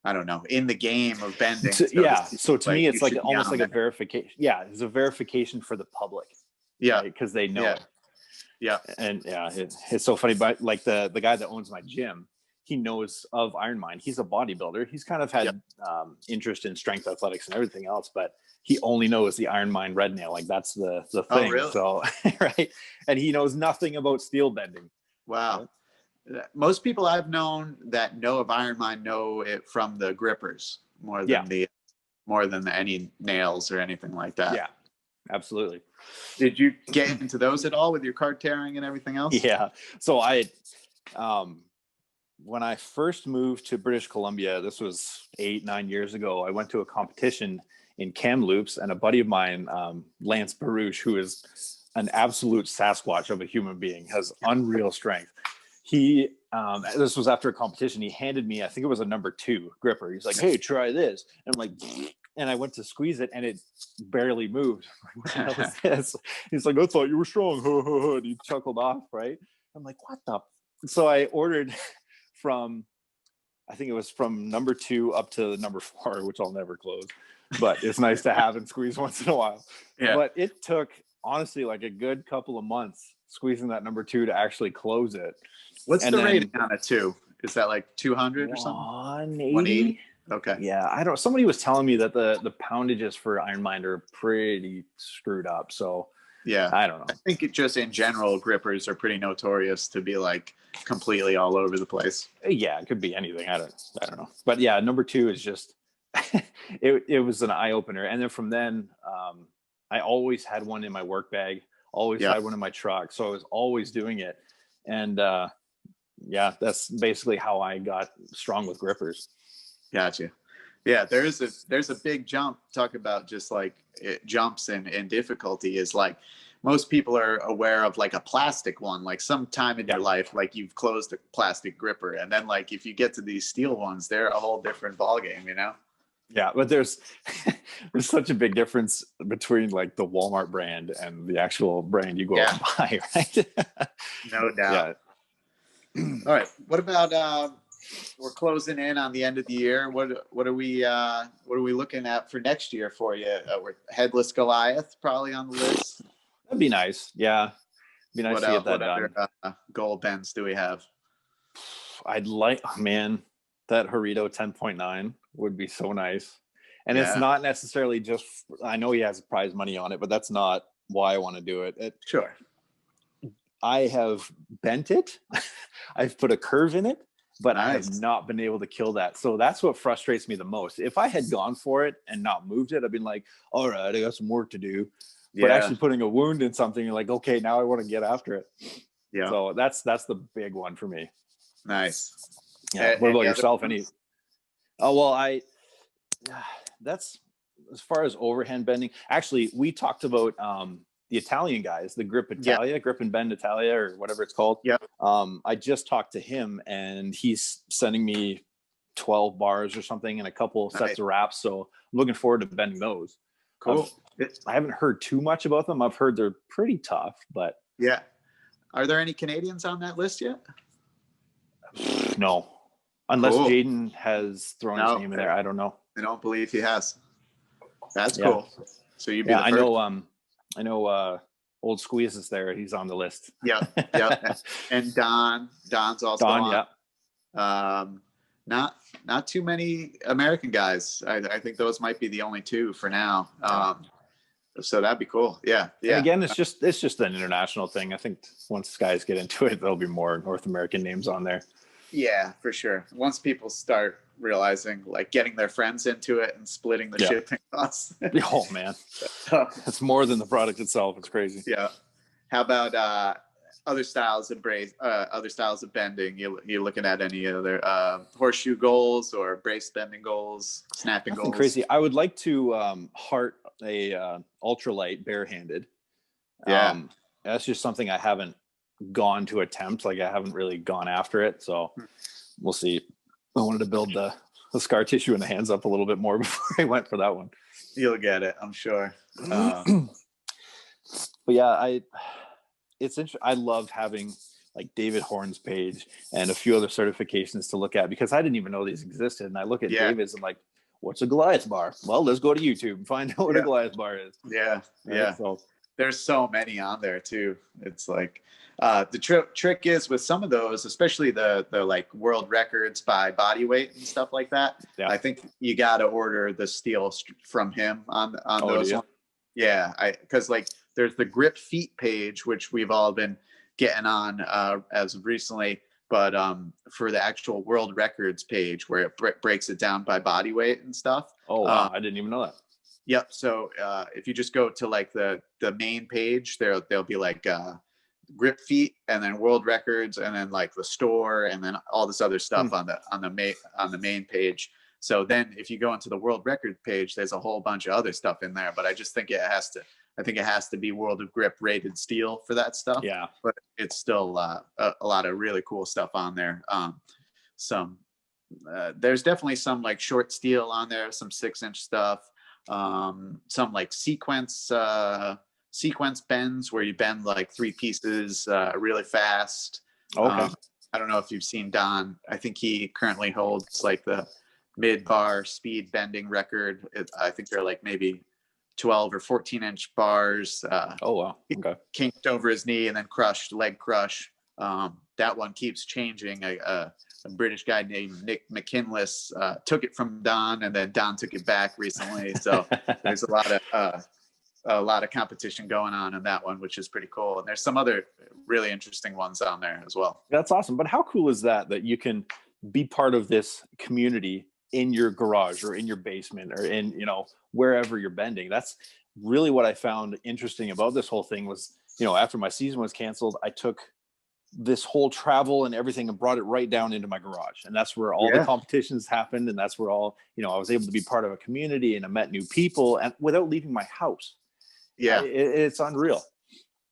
I don't know, in the game of bending. So to me, it's like almost like a verification. Yeah. It's a verification for the public. Yeah. Because they know it. Yeah. And it's so funny, but like the guy that owns my gym, he knows of Iron Mine. He's a bodybuilder. He's kind of had interest in strength athletics and everything else, but he only knows the Iron Mine red nail. Like, that's the thing. Oh, really? So, right. And he knows nothing about steel bending. Wow. Right? Most people I've known that know of Iron Mine know it from the grippers more than any nails or anything like that. Yeah, absolutely. Did you get into those at all with your card tearing and everything else? Yeah. So when I first moved to British Columbia, this was 8-9 years ago, I went to a competition in Kamloops, and a buddy of mine, Lance Baruch, who is an absolute Sasquatch of a human being, has unreal strength. He, this was after a competition, he handed me, I think it was a number 2 gripper. He's like, hey, try this. And I'm like, and I went to squeeze it and it barely moved. What the hell is this? He's like, I thought you were strong. And he chuckled off, right? I'm like, what the? So I ordered I think it was from number 2 up to number 4, which I'll never close, but it's nice to have and squeeze once in a while. Yeah. But it took, honestly, like a good couple of months squeezing that number 2 to actually close it. What's the rating on a 2? Is that like 200 or something? 180. Okay. Yeah, somebody was telling me that the poundages for Iron Mine are pretty screwed up. So yeah, I don't know. I think it just in general, grippers are pretty notorious to be like completely all over the place. Yeah, it could be anything. I don't know. But yeah, number 2 is just it was an eye opener. And then from then, I always had one in my work bag, always had one in my truck. So I was always doing it. And yeah, that's basically how I got strong with grippers. Gotcha. Yeah, there's a big jump. Talk about just like jumps in difficulty is like most people are aware of like a plastic one, like sometime in your life, like you've closed a plastic gripper. And then like if you get to these steel ones, they're a whole different ballgame, you know? Yeah, but there's such a big difference between like the Walmart brand and the actual brand you go out and buy, right? No doubt. Yeah. All right. What about we're closing in on the end of the year. What are we looking at for next year for you? We're Headless Goliath probably on the list. That'd be nice. Yeah. It'd be nice to get that done. What other goal bends do we have? I'd like, man, that Harito 10.9 would be so nice. And it's not necessarily just, I know he has prize money on it, but that's not why I want to do it. Sure. I have bent it. I've put a curve in it, but I have not been able to kill that. So that's what frustrates me the most. If I had gone for it and not moved it, I'd been like, all right, I got some work to do. But actually putting a wound in something, you're like, okay, now I want to get after it. Yeah. So that's the big one for me. Nice. Yeah. What about yourself? Oh, well, that's as far as overhand bending. Actually, we talked about the Italian guys, the Grip Italia, Grip and Bend Italia, or whatever it's called. Yeah. I just talked to him, and he's sending me 12 bars or something and a couple of sets of wraps. So I'm looking forward to bending those. Cool. I haven't heard too much about them. I've heard they're pretty tough, but yeah. Are there any Canadians on that list yet? No, unless Jaden has thrown his name in there. I don't know. I don't believe he has. That's cool. So you'd be the first. I know Old Squeeze is there. He's on the list. Yeah. And Don's also on. Yeah. Not too many American guys. I think those might be the only two for now. So that'd be cool. Yeah. And again, it's just an international thing. I think once guys get into it, there'll be more North American names on there. Yeah, for sure. Once people start realizing, like, getting their friends into it and splitting the shipping costs. Oh man, it's more than the product itself. It's crazy. Yeah. How about other styles of bending? You looking at any other horseshoe goals or brace bending goals, snapping goals? Crazy. I would like to heart a ultralight barehanded. That's just something I haven't gone to attempt. Like, I haven't really gone after it, so we'll see. I wanted to build the scar tissue in the hands up a little bit more before I went for that one. You'll get it, I'm sure. But yeah, it's interesting. I love having like David Horn's page and a few other certifications to look at, because I didn't even know these existed. And I look at David's and like, what's a Goliath bar? Well, let's go to YouTube and find out what a Goliath bar is. Yeah. So there's so many on there too. It's like the trick is with some of those, especially the like world records by body weight and stuff like that. Yeah. I think you got to order the steel from him on those ones. Yeah, because like there's the Grip Feet page, which we've all been getting on as of recently, but for the actual world records page where it breaks it down by body weight and stuff. Oh wow, I didn't even know that. Yep. So if you just go to like the main page, there'll be like Grip Feet and then world records and then like the store and then all this other stuff on the main page. So then if you go into the world record page, there's a whole bunch of other stuff in there, but I just think it has to be World of Grip rated steel for that stuff. Yeah. But it's still a lot of really cool stuff on there. There's definitely some like short steel on there, some 6-inch stuff, some like sequence bends where you bend like 3 pieces really fast. Okay. I don't know if you've seen Don. I think he currently holds like the mid-bar speed bending record. I think they're like maybe 12 or 14-inch bars. Oh wow. Okay. Kinked over his knee and then leg crush. That one keeps changing. A British guy named Nick McKinless took it from Don, and then Don took it back recently. So there's a lot of competition going on in that one, which is pretty cool. And there's some other really interesting ones on there as well. That's awesome. But how cool is that you can be part of this community in your garage or in your basement or in, you know, wherever you're bending. That's really what I found interesting about this whole thing was, you know, after my season was canceled, I took this whole travel and everything and brought it right down into my garage. And that's where all the competitions happened. And that's where all, you know, I was able to be part of a community and I met new people and without leaving my house. Yeah. It's unreal.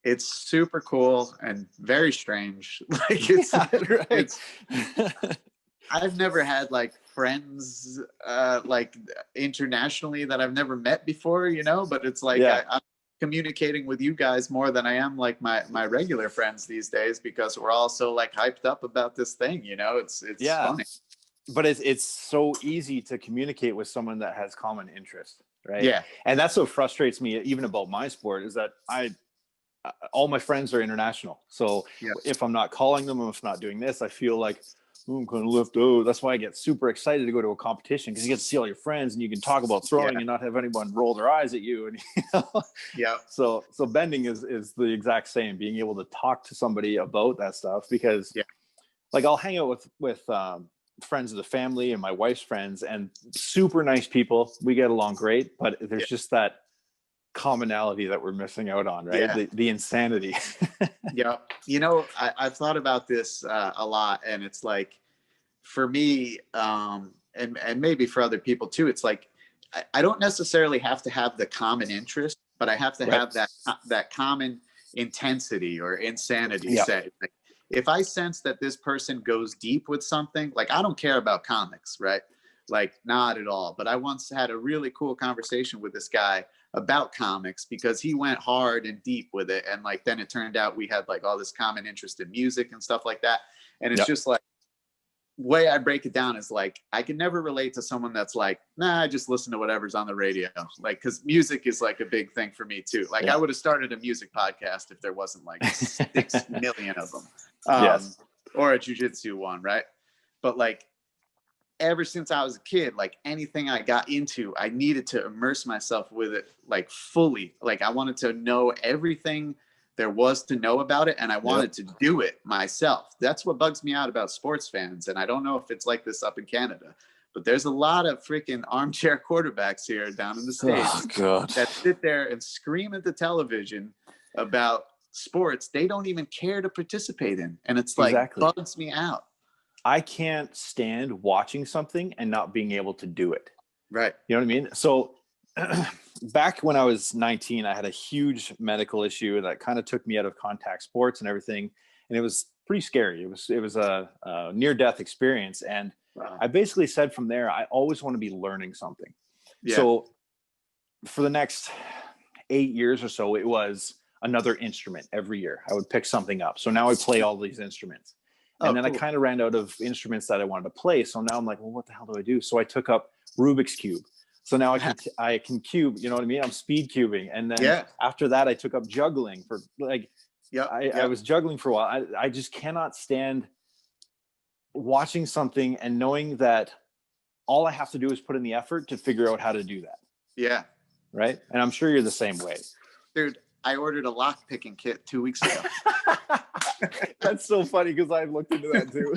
It's super cool and very strange. Like it's, it's I've never had like friends like internationally that I've never met before, you know, but it's like I'm communicating with you guys more than I am like my regular friends these days because we're all so like hyped up about this thing, you know. It's funny. But it's so easy to communicate with someone that has common interest, right? Yeah. And that's what frustrates me even about my sport is that all my friends are international. So if I'm not calling them, if I'm not doing this, I feel like I'm going to lift. Oh, that's why I get super excited to go to a competition because you get to see all your friends and you can talk about throwing and not have anyone roll their eyes at you. And you know? So bending is the exact same. Being able to talk to somebody about that stuff because, like, I'll hang out with friends of the family and my wife's friends and super nice people. We get along great, but there's just that commonality that we're missing out on, right? The insanity. You know, I've thought about this a lot, and it's like for me and maybe for other people too, it's like I don't necessarily have to have the common interest, but I have to have that common intensity or insanity. Say like, if I sense that this person goes deep with something, like I don't care about comics, right? Like not at all. But I once had a really cool conversation with this guy about comics because he went hard and deep with it. And like, then it turned out we had like all this common interest in music and stuff like that. And it's just like, way I break it down is like, I can never relate to someone that's like, nah, I just listen to whatever's on the radio. Like, cause music is like a big thing for me too. Like I would have started a music podcast if there wasn't like 6 million of them. Or a jujitsu one. Right. But like, ever since I was a kid, like anything I got into, I needed to immerse myself with it like fully. Like I wanted to know everything there was to know about it, and I wanted to do it myself. That's what bugs me out about sports fans, and I don't know if it's like this up in Canada, but there's a lot of freaking armchair quarterbacks here down in the States that sit there and scream at the television about sports they don't even care to participate in, and it's like bugs me out. I can't stand watching something and not being able to do it. Right. You know what I mean? So back when I was 19, I had a huge medical issue that kind of took me out of contact sports and everything. And it was pretty scary. It was a near-death experience. And I basically said from there, I always want to be learning something. So for the next 8 years or so, it was another instrument every year. I would pick something up. So now I play all these instruments. And then I kind of ran out of instruments that I wanted to play. So now I'm like, well, what the hell do I do? So I took up Rubik's Cube. So now I can cube, you know what I mean? I'm speed cubing. And then after that, I took up juggling for like, I was juggling for a while. I just cannot stand watching something and knowing that all I have to do is put in the effort to figure out how to do that. Yeah. Right. And I'm sure you're the same way. Dude, I ordered a lock picking kit 2 weeks ago. That's so funny because I've looked into that too.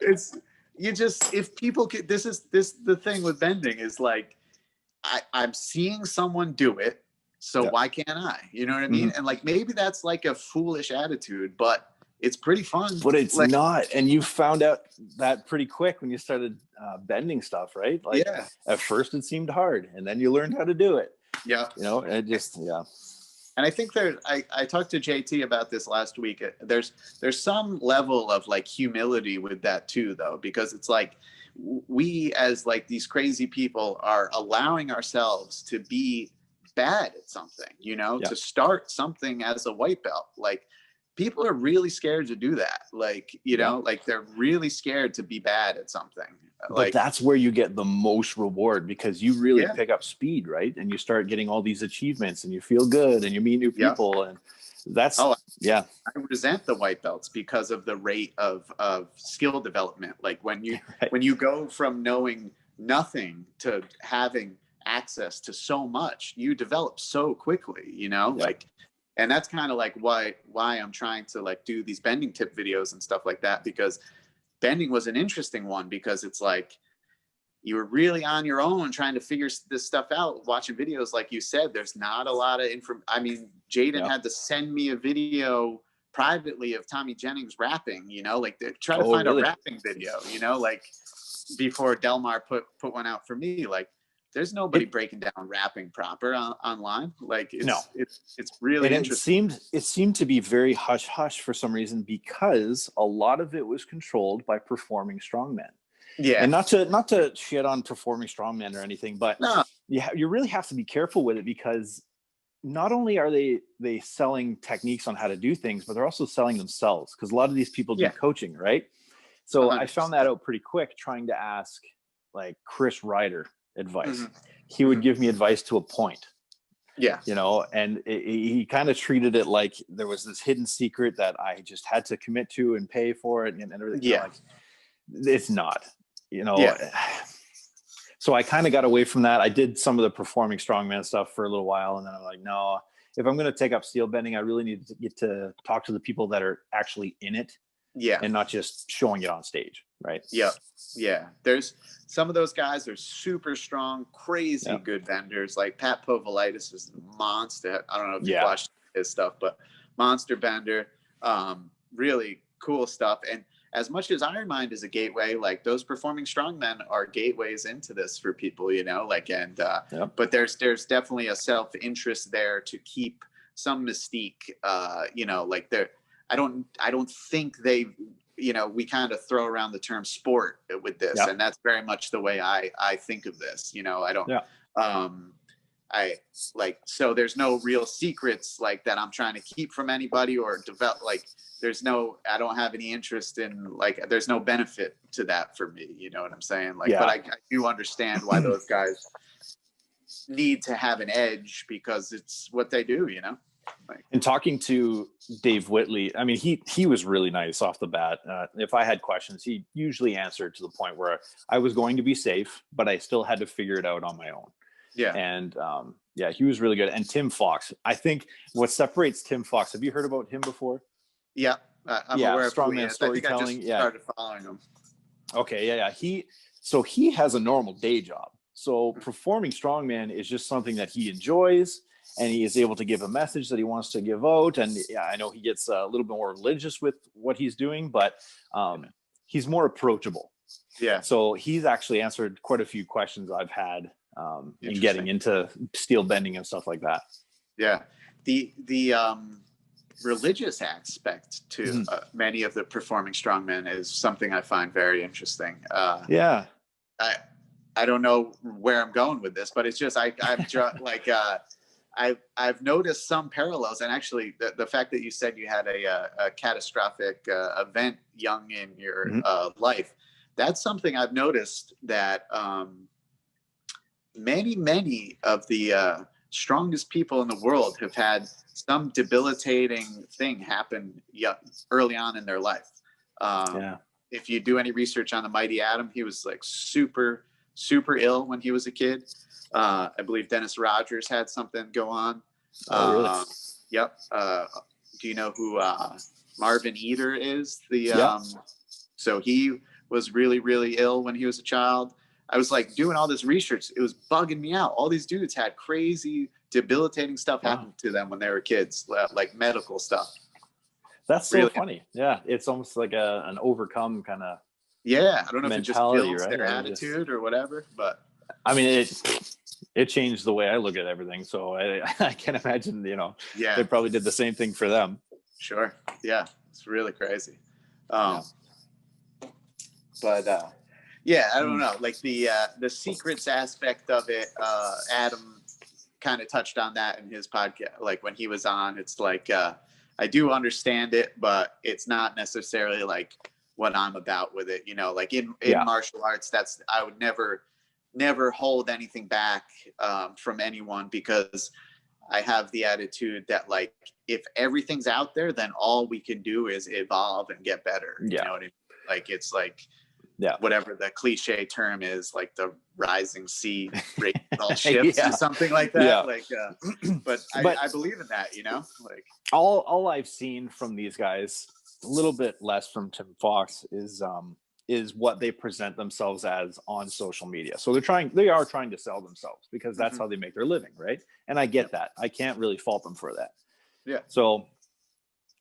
It's you just if people could this the thing with bending is like I'm seeing someone do it, so why can't I? You know what I mean? And like maybe that's like a foolish attitude, but it's pretty fun. But it's like, not, and you found out that pretty quick when you started bending stuff, right? Like at first it seemed hard, and then you learned how to do it. You know, it just And I think I talked to JT about this last week. There's some level of like humility with that too, though, because it's like we as like these crazy people are allowing ourselves to be bad at something, you know, to start something as a white belt. Like people are really scared to do that. Like, you know, like they're really scared to be bad at something. But that's where you get the most reward because you really pick up speed, right? And you start getting all these achievements and you feel good and you meet new people. And that's, I resent the white belts because of the rate of skill development. Like when you go from knowing nothing to having access to so much, you develop so quickly, you know, like, and that's kind of like why I'm trying to like do these bending tip videos and stuff like that, because bending was an interesting one because it's like you were really on your own trying to figure this stuff out, watching videos. Like you said, there's not a lot of info. I mean, Jaden had to send me a video privately of Tommy Jennings rapping, you know, like try to find a rapping video, you know, like before Delmar put one out for me. Like there's nobody breaking down rapping proper online. Like it's really interesting. It seemed to be very hush hush for some reason, because a lot of it was controlled by performing strongmen. Yeah. And not to shit on performing strongmen or anything, but you really have to be careful with it, because not only are they selling techniques on how to do things, but they're also selling themselves, because a lot of these people do coaching, right? So 100%. I found that out pretty quick trying to ask like Chris Ryder advice. He would give me advice to a point. Yeah. You know, and he kind of treated it like there was this hidden secret that I just had to commit to and pay for it and everything. Yeah. Like, it's not, you know. Yeah. So I kind of got away from that. I did some of the performing strongman stuff for a little while, and then I'm like, no, if I'm going to take up steel bending, I really need to get to talk to the people that are actually in it. Yeah. And not just showing it on stage. Right. Yeah. Yeah. There's some of those guys are super strong, crazy good benders. Like Pat Povolitis is a monster. I don't know if you watched his stuff, but monster bender, really cool stuff. And as much as Iron Mind is a gateway, like those performing strongmen are gateways into this for people, you know, like, and, but there's definitely a self-interest there to keep some mystique, you know, like I don't think they, you know, we kind of throw around the term sport with this, and that's very much the way I think of this. You know, I don't, I like, so there's no real secrets like that I'm trying to keep from anybody or develop. Like, I don't have any interest in, like, there's no benefit to that for me. You know what I'm saying? Like, but I do understand why those guys need to have an edge, because it's what they do, you know? Like, and talking to Dave Whitley, I mean, he was really nice off the bat. If I had questions, he usually answered to the point where I was going to be safe, but I still had to figure it out on my own. Yeah. And he was really good. And Tim Fox, I think what separates Tim Fox, have you heard about him before? Yeah. I'm aware of strongman storytelling. I just started following him. Okay. Yeah. He has a normal day job. So performing strongman is just something that he enjoys. And he is able to give a message that he wants to give out. And I know he gets a little bit more religious with what he's doing, but he's more approachable. Yeah. So he's actually answered quite a few questions I've had in getting into steel bending and stuff like that. Yeah. The religious aspect to many of the performing strongmen is something I find very interesting. I don't know where I'm going with this, but it's just, I've noticed some parallels, and actually the fact that you said you had a catastrophic event young in your life, that's something I've noticed, that many of the strongest people in the world have had some debilitating thing happen early on in their life. If you do any research on the Mighty Atom, he was like super ill when he was a kid. I believe Dennis Rogers had something go on. Oh, really? Yep. Do you know who Marvin Eder is? So he was really, really ill when he was a child. I was like doing all this research. It was bugging me out. All these dudes had crazy, debilitating stuff happen to them when they were kids, like medical stuff. That's so really funny. Yeah. It's almost like an overcome kind of I don't know if it just builds their attitude or whatever, but I mean, it changed the way I look at everything. So I can imagine, you know, they probably did the same thing for them. Sure. Yeah. It's really crazy. But I don't know, like the secrets aspect of it. Adam kind of touched on that in his podcast. Like when he was on, it's like, I do understand it, but it's not necessarily like what I'm about with it. You know, like in martial arts, I would never hold anything back from anyone, because I have the attitude that, like, if everything's out there, then all we can do is evolve and get better. You know what I mean? Like, it's like, whatever the cliche term is, like the rising sea raising all ships or something like that. Like, but I believe in that, you know, like all I've seen from these guys, a little bit less from Tim Fox, is is what they present themselves as on social media. So they are trying to sell themselves because that's how they make their living, right? And I get that. I can't really fault them for that. Yeah. So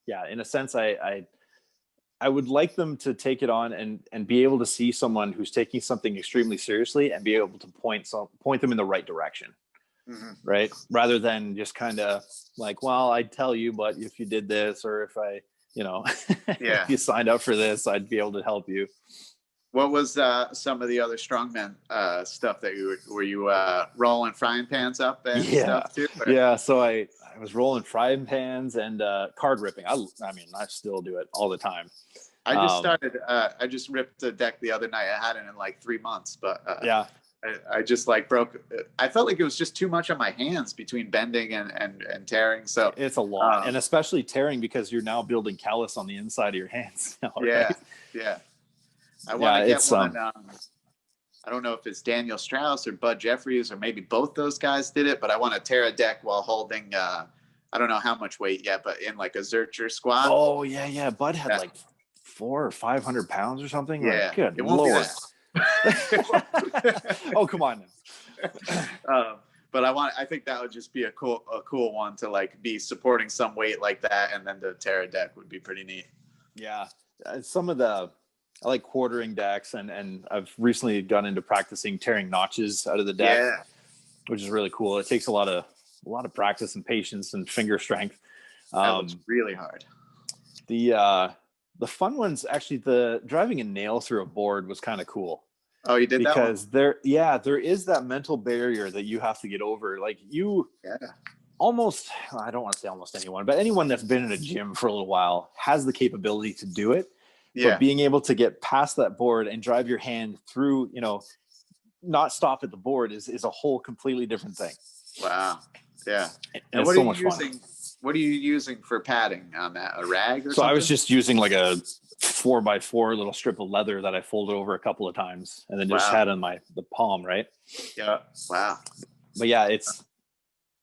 yeah, in a sense, I would like them to take it on and be able to see someone who's taking something extremely seriously and be able to point them in the right direction. Right. Rather than just kind of like, well, I'd tell you, but if you did this, or if I, if you signed up for this, I'd be able to help you. What was some of the other strongman stuff that were you rolling frying pans up and stuff too? Or? Yeah. So I was rolling frying pans and card ripping. I mean, I still do it all the time. I just ripped a deck the other night. I hadn't in like 3 months, but I just like broke. I felt like it was just too much on my hands between bending and tearing. So it's a lot, and especially tearing because you're now building callus on the inside of your hands. Now, right? Yeah. I want to get one. I don't know if it's Daniel Strauss or Bud Jeffries or maybe both those guys did it, but I want to tear a deck while holding. I don't know how much weight yet, but in like a Zercher squat. Oh yeah. Bud had like 400 or 500 pounds or something. Yeah, like, good it won't Lord. Be that. Oh, come on now. But I think that would just be a cool one to like be supporting some weight like that, and then to tear a deck would be pretty neat. Yeah, I like quartering decks, and I've recently gotten into practicing tearing notches out of the deck, which is really cool. It takes a lot of practice and patience and finger strength. That looks really hard. The fun ones, actually, the driving a nail through a board was kind of cool. Oh, you did that one? Because there is that mental barrier that you have to get over. Like almost, I don't want to say almost anyone, but anyone that's been in a gym for a little while has the capability to do it. Yeah. But being able to get past that board and drive your hand through, not stop at the board is a whole completely different thing. Wow. Yeah. And what are you using? Fun. What are you using for padding on that? A rag or something? So I was just using like a 4x4 little strip of leather that I folded over a couple of times and then just had on the palm, right? Yeah. Wow. But yeah,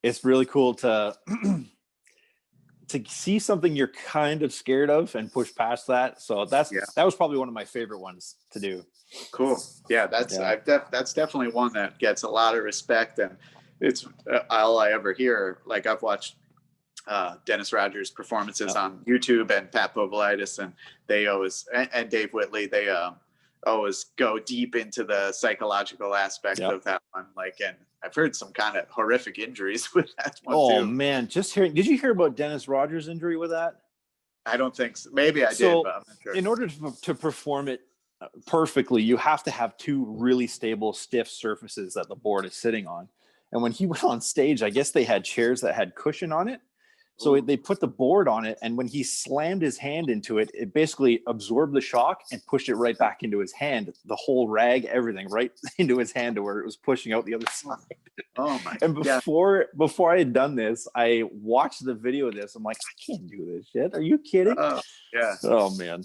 it's really cool to see something you're kind of scared of and push past that. So that was probably one of my favorite ones to do. Cool. Yeah, that's definitely one that gets a lot of respect, and it's all I ever hear. Like I've watched Dennis Rogers' performances on YouTube and Pat Povolitis, and they always and Dave Whitley, they always go deep into the psychological aspect of that one. Like, and I've heard some kind of horrific injuries with that one too. Oh man, did you hear about Dennis Rogers' injury with that? I don't think so. Maybe I did, but I'm not sure. In order to perform it perfectly, you have to have two really stable, stiff surfaces that the board is sitting on. And when he went on stage, I guess they had chairs that had cushion on it. So they put the board on it, and when he slammed his hand into it, it basically absorbed the shock and pushed it right back into his hand. The whole rag, everything, right into his hand to where it was pushing out the other side. Oh my! And before I had done this, I watched the video of this. I'm like, I can't do this shit. Are you kidding? Yeah. Oh man.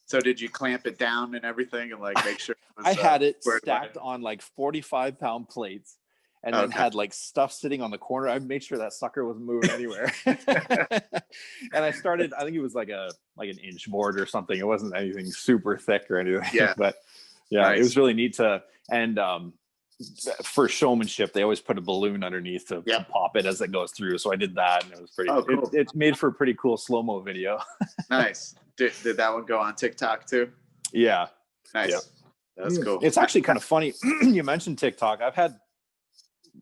So did you clamp it down and everything, and like make sure? It was, I had it stacked on like 45-pound plates. And then had like stuff sitting on the corner. I made sure that sucker wasn't moving anywhere. And I started, I think it was like an inch board or something. It wasn't anything super thick or anything. Yeah. But yeah, It was really neat and for showmanship, they always put a balloon underneath to pop it as it goes through. So I did that, and it was pretty, cool. It's made for a pretty cool slow-mo video. Nice. Did that one go on TikTok too? Yeah. Nice. Yeah. That's cool. It's actually kind of funny. You mentioned TikTok. I've had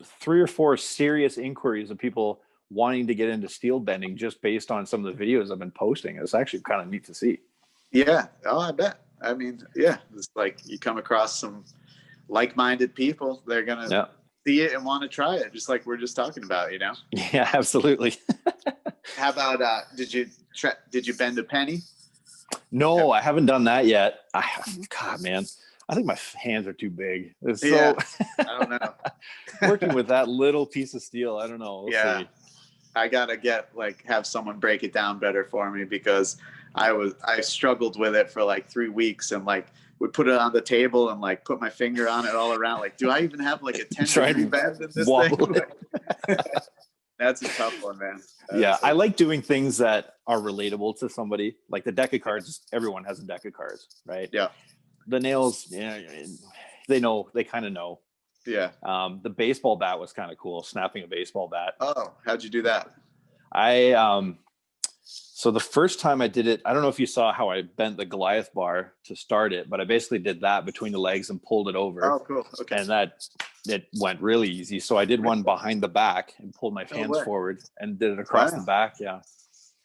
3 or 4 serious inquiries of people wanting to get into steel bending just based on some of the videos I've been posting. It's actually kind of neat to see. Yeah. Oh, I bet. I mean, yeah, it's like you come across some like-minded people. They're going to see it and want to try it, just like we're just talking about, Yeah, absolutely. How about, did you bend a penny? No, I haven't done that yet. God, man. I think my hands are too big. I don't know. Working with that little piece of steel, I don't know. We'll see. I gotta have someone break it down better for me, because I struggled with it for like 3 weeks, and like would put it on the table and like put my finger on it all around. Like, do I even have like a 10-degree bend in this thing? That's a tough one, man. I like doing things that are relatable to somebody. Like the deck of cards, everyone has a deck of cards, right? Yeah. The nails, yeah, they kind of know. Yeah. The baseball bat was kind of cool, snapping a baseball bat. Oh, how'd you do that? So the first time I did it, I don't know if you saw how I bent the Goliath bar to start it, but I basically did that between the legs and pulled it over. Oh, cool. Okay. And it went really easy. So I did one behind the back and pulled my hands forward and did it across the back. Yeah.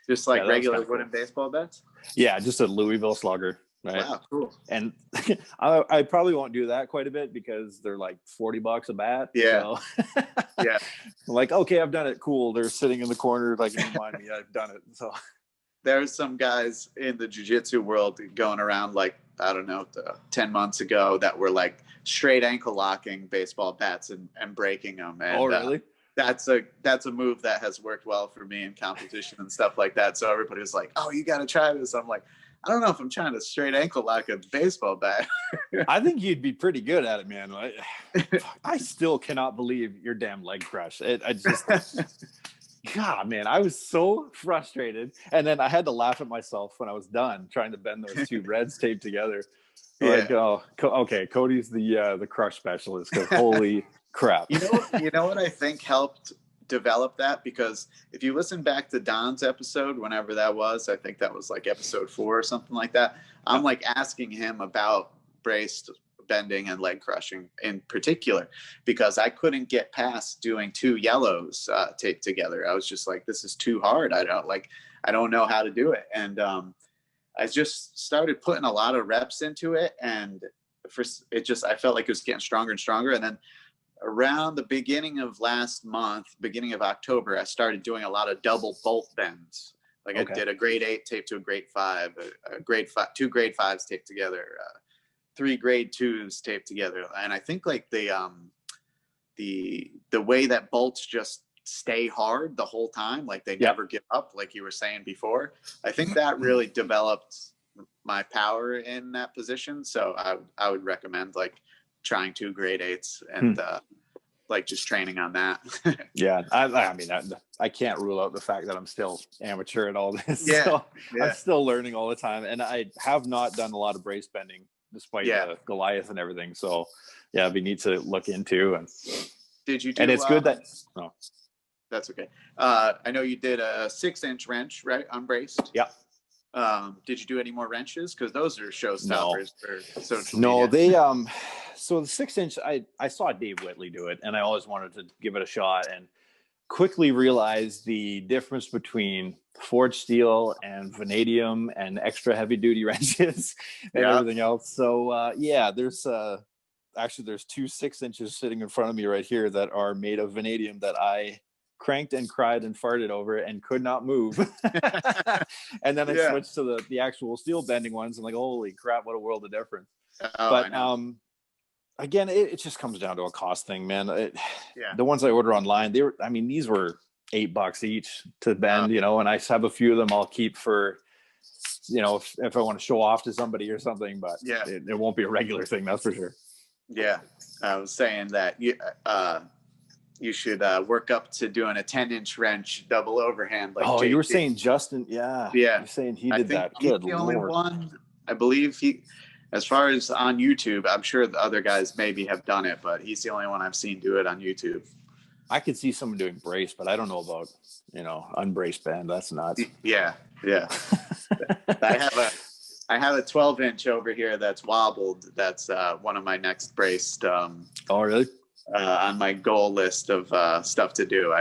Just like regular cool. wooden baseball bats? Yeah, just a Louisville slugger. Right. Wow, cool. And I probably won't do that quite a bit because they're like $40 a bat. Yeah. So Yeah. I'm like, okay, I've done it. Cool. They're sitting in the corner, like, remind me I've done it. So there's some guys in the jiu-jitsu world going around, like, I don't know, 10 months ago that were like straight ankle locking baseball bats and breaking them. And, oh, really? That's a move that has worked well for me in competition and stuff like that. So everybody was like, oh, you got to try this. I'm like, I don't know if I'm trying to straight ankle lock a baseball bat. I think you'd be pretty good at it, man. I still cannot believe your damn leg crush. God, man, I was so frustrated. And then I had to laugh at myself when I was done trying to bend those two reds taped together. Yeah. Like, oh, okay, Cody's the crush specialist, because holy crap. You know what I think helped develop that? Because if you listen back to Don's episode, whenever that was, I think that was like episode 4 or something like that. I'm like asking him about braced bending and leg crushing in particular, because I couldn't get past doing 2 yellows taped together. I was just like, this is too hard. I don't know how to do it. And I just started putting a lot of reps into it, and I felt like it was getting stronger and stronger. And then around the beginning of last month, beginning of October, I started doing a lot of double bolt bends. Like I did a grade 8 taped to a grade 5, a grade 5, 2 grade 5s taped together, 3 grade 2s taped together. And I think like the way that bolts just stay hard the whole time, like they never give up, like you were saying before, I think that really developed my power in that position. So I would recommend like trying 2 grade 8s and like just training on that. Yeah, I mean, I can't rule out the fact that I'm still amateur at all this. Yeah, so I'm still learning all the time, and I have not done a lot of brace bending despite the Goliath and everything. So yeah, it'd be neat to look into. And did you do? And it's good that. Oh, that's okay. I know you did a 6-inch wrench, right? Unbraced. Yeah. Did you do any more wrenches? Because those are showstoppers for social media. They so the 6-inch, I saw Dave Whitley do it, and I always wanted to give it a shot, and quickly realized the difference between forged steel and vanadium and extra heavy duty wrenches and everything else. So there's actually there's 2 6-inches sitting in front of me right here that are made of vanadium that I cranked and cried and farted over and could not move. And then I switched to the actual steel bending ones, and like, holy crap, what a world of difference. But again, it just comes down to a cost thing, man. The ones I order online, these were $8 each to bend, and I have a few of them I'll keep for, if I want to show off to somebody or something, but it won't be a regular thing, that's for sure. Yeah. I was saying that you should work up to doing a 10-inch wrench double overhand. Like JT. You were saying Justin. Yeah. You're saying he did that. Good the only one, I believe as far as on YouTube, I'm sure the other guys maybe have done it, but he's the only one I've seen do it on YouTube. I could see someone doing brace, but I don't know about, unbraced bend. That's nuts. Yeah. I have a 12-inch over here that's wobbled. That's one of my next braced. Oh, really? On my goal list of stuff to do.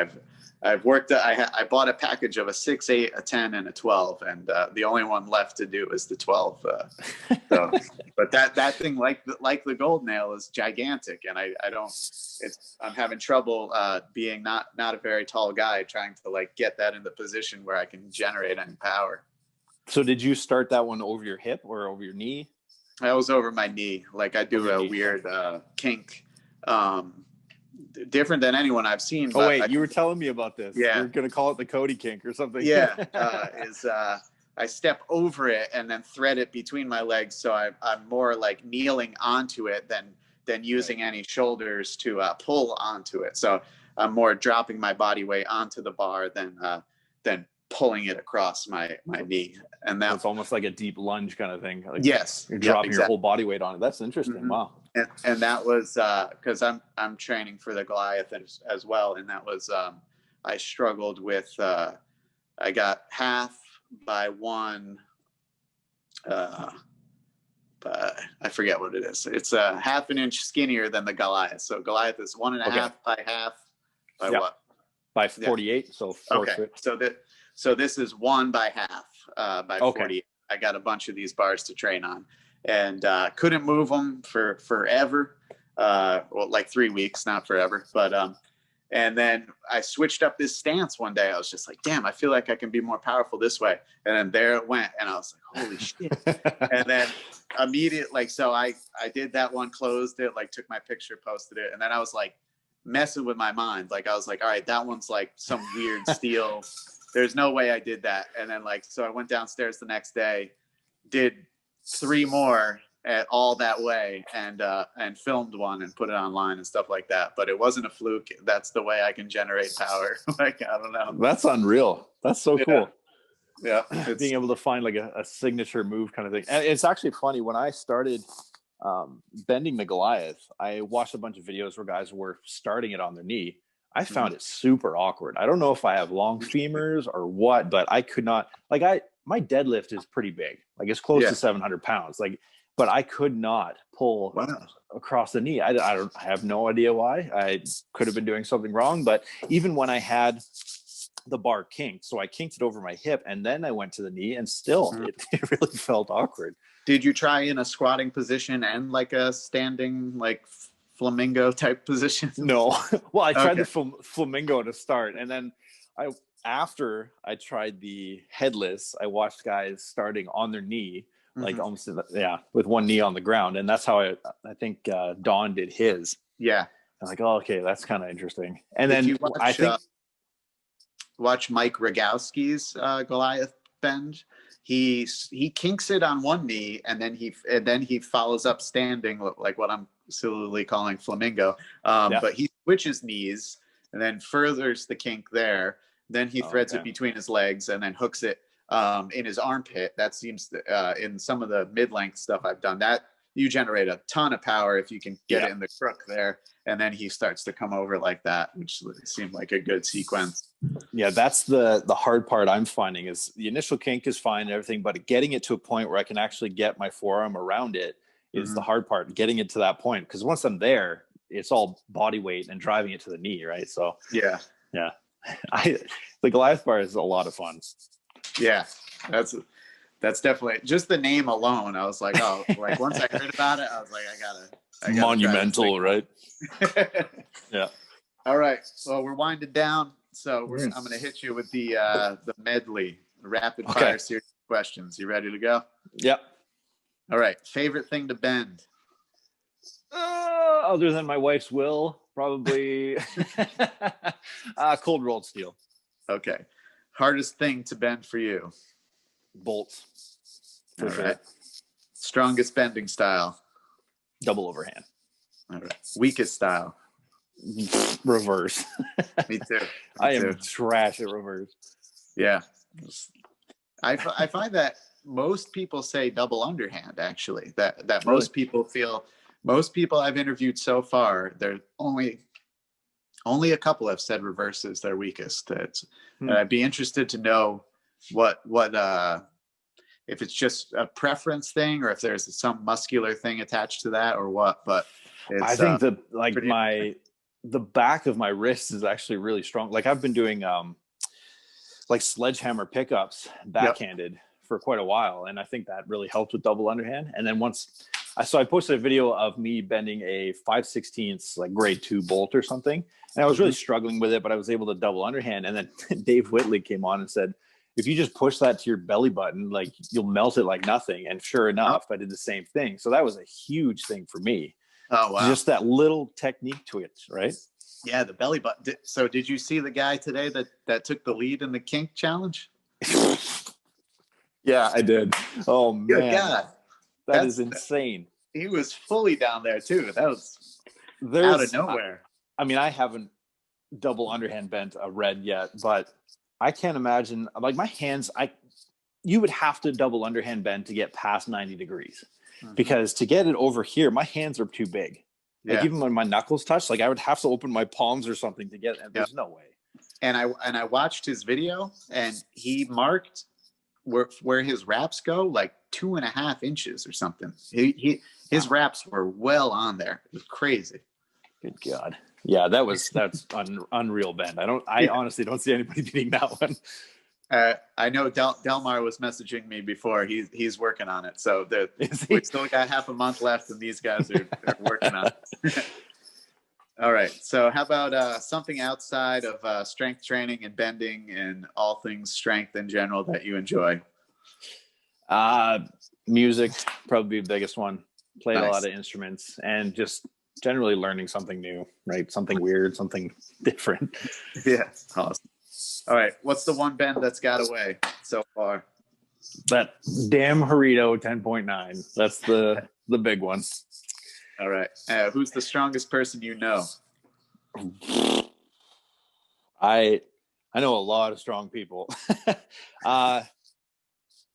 I've worked. I bought a package of a 6, 8, a 10, and a 12, and the only one left to do is the 12. But that thing, like the gold nail, is gigantic, and I'm having trouble being not a very tall guy trying to like get that in the position where I can generate any power. So did you start that one over your hip or over your knee? I was over my knee. Like I do a weird kink. Different than anyone I've seen. Oh wait, you were telling me about this. Yeah, you're gonna call it the Cody kink or something. Yeah, I step over it and then thread it between my legs, so I'm more like kneeling onto it than using any shoulders to pull onto it. So I'm more dropping my body weight onto the bar than pulling it across my knee. And It's almost like a deep lunge kind of thing. Like yes, you're dropping exactly. your whole body weight on it. That's interesting. Mm-hmm. Wow. And that was because I'm training for the Goliath as well, and that was I struggled with I got half by one. I forget what it is. It's a half an inch skinnier than the Goliath. So Goliath is 1.5 by half by what? By 48. Yeah. So 4 okay. So this is 1 by half by 48. I got a bunch of these bars to train on, and couldn't move them for forever. Well, like 3 weeks, not forever, but and then I switched up this stance one day. I was just like, damn, I feel like I can be more powerful this way. And then there it went. And I was like, holy shit. And then immediately, so I did that one, closed it, like took my picture, posted it. And then I was like messing with my mind. Like I was like, all right, that one's like some weird steel. There's no way I did that. And then so I went downstairs the next day, did 3 more all that way, and filmed one and put it online and stuff like that. But it wasn't a fluke. That's the way I can generate power. Like, I don't know. That's unreal. That's so cool. Yeah. Being able to find like a signature move kind of thing. And it's actually funny, when I started bending the Goliath, I watched a bunch of videos where guys were starting it on their knee. I found it super awkward. I don't know if I have long femurs or what, but I could not, my deadlift is pretty big. Like it's close to 700 pounds. But I could not pull across the knee. I have no idea why. I could have been doing something wrong. But even when I had the bar kinked, so I kinked it over my hip and then I went to the knee, and still it really felt awkward. Did you try in a squatting position and like a standing, like flamingo type position? No. Well, I tried the flamingo to start, and then after I tried the headless, I watched guys starting on their knee, like almost with one knee on the ground, and that's how I think Don did his. Yeah, I'm like, oh, okay, that's kind of interesting. And then I think watch Mike Rogowski's Goliath bend. He kinks it on one knee, and then he follows up standing, like what I'm silly calling flamingo. But he switches knees and then furthers the kink there. Then he threads it between his legs and then hooks it in his armpit. That seems in some of the mid-length stuff I've done, that you generate a ton of power if you can get it in the crook there. And then he starts to come over like that, which seemed like a good sequence. Yeah, that's the hard part I'm finding, is the initial kink is fine and everything, but getting it to a point where I can actually get my forearm around it is the hard part, getting it to that point. Because once I'm there, it's all body weight and driving it to the knee, right? So yeah. The Goliath bar is a lot of fun. Yeah, that's definitely, just the name alone. I was like, oh, like once I heard about it, I was like, I gotta monumental, right? Yeah. All right. Well, we're winding down, so I'm going to hit you with the medley, rapid fire series of questions. You ready to go? Yep. All right. Favorite thing to bend? Other than my wife's will, probably cold rolled steel. Okay. Hardest thing to bend for you? Bolts. All right. Strongest bending style? Double overhand. All right. Weakest style? Reverse. Me too. I am trash at reverse. Yeah. I find that most people say double underhand, actually. That most people feel, most people I've interviewed so far, they're only a couple have said reverse is their weakest. And I'd be interested to know what if it's just a preference thing or if there's some muscular thing attached to that or what. But I think the back of my wrist is actually really strong. Like I've been doing like sledgehammer pickups backhanded for quite a while, and I think that really helped with double underhand. And then I posted a video of me bending a 5/16 like grade 2 bolt or something, and I was really struggling with it, but I was able to double underhand. And then Dave Whitley came on and said, if you just push that to your belly button, like you'll melt it like nothing. And sure enough, I did the same thing. So that was a huge thing for me. Oh, wow. Just that little technique to it, right? Yeah, the belly button. So did you see the guy today that took the lead in the kink challenge? Yeah, I did. Oh, man. Good God. That is insane. He was fully down there, too. That was out of nowhere. I mean, I haven't double underhand bent a red yet, but I can't imagine, like my hands, you would have to double underhand bend to get past 90 degrees because to get it over here, my hands are too big. Like even when my knuckles touch, like I would have to open my palms or something to get it. There's no way. And I watched his video, and he marked where his wraps go like 2.5 inches or something. His wraps were well on there. It was crazy. Good God. Yeah, that's unreal bend. I honestly don't see anybody beating that one. I know Delmar was messaging me before. He's working on it. So we still got half a month left, and these guys are working on it. All right. So how about something outside of strength training and bending and all things strength in general that you enjoy? Music, probably the biggest one. Played a lot of instruments and just generally learning something new, right? Something weird, something different. Yeah. Awesome. All right. What's the one bend that's got away so far? That damn Harito 10.9. That's the big one. All right. Who's the strongest person you know? I know a lot of strong people. I'll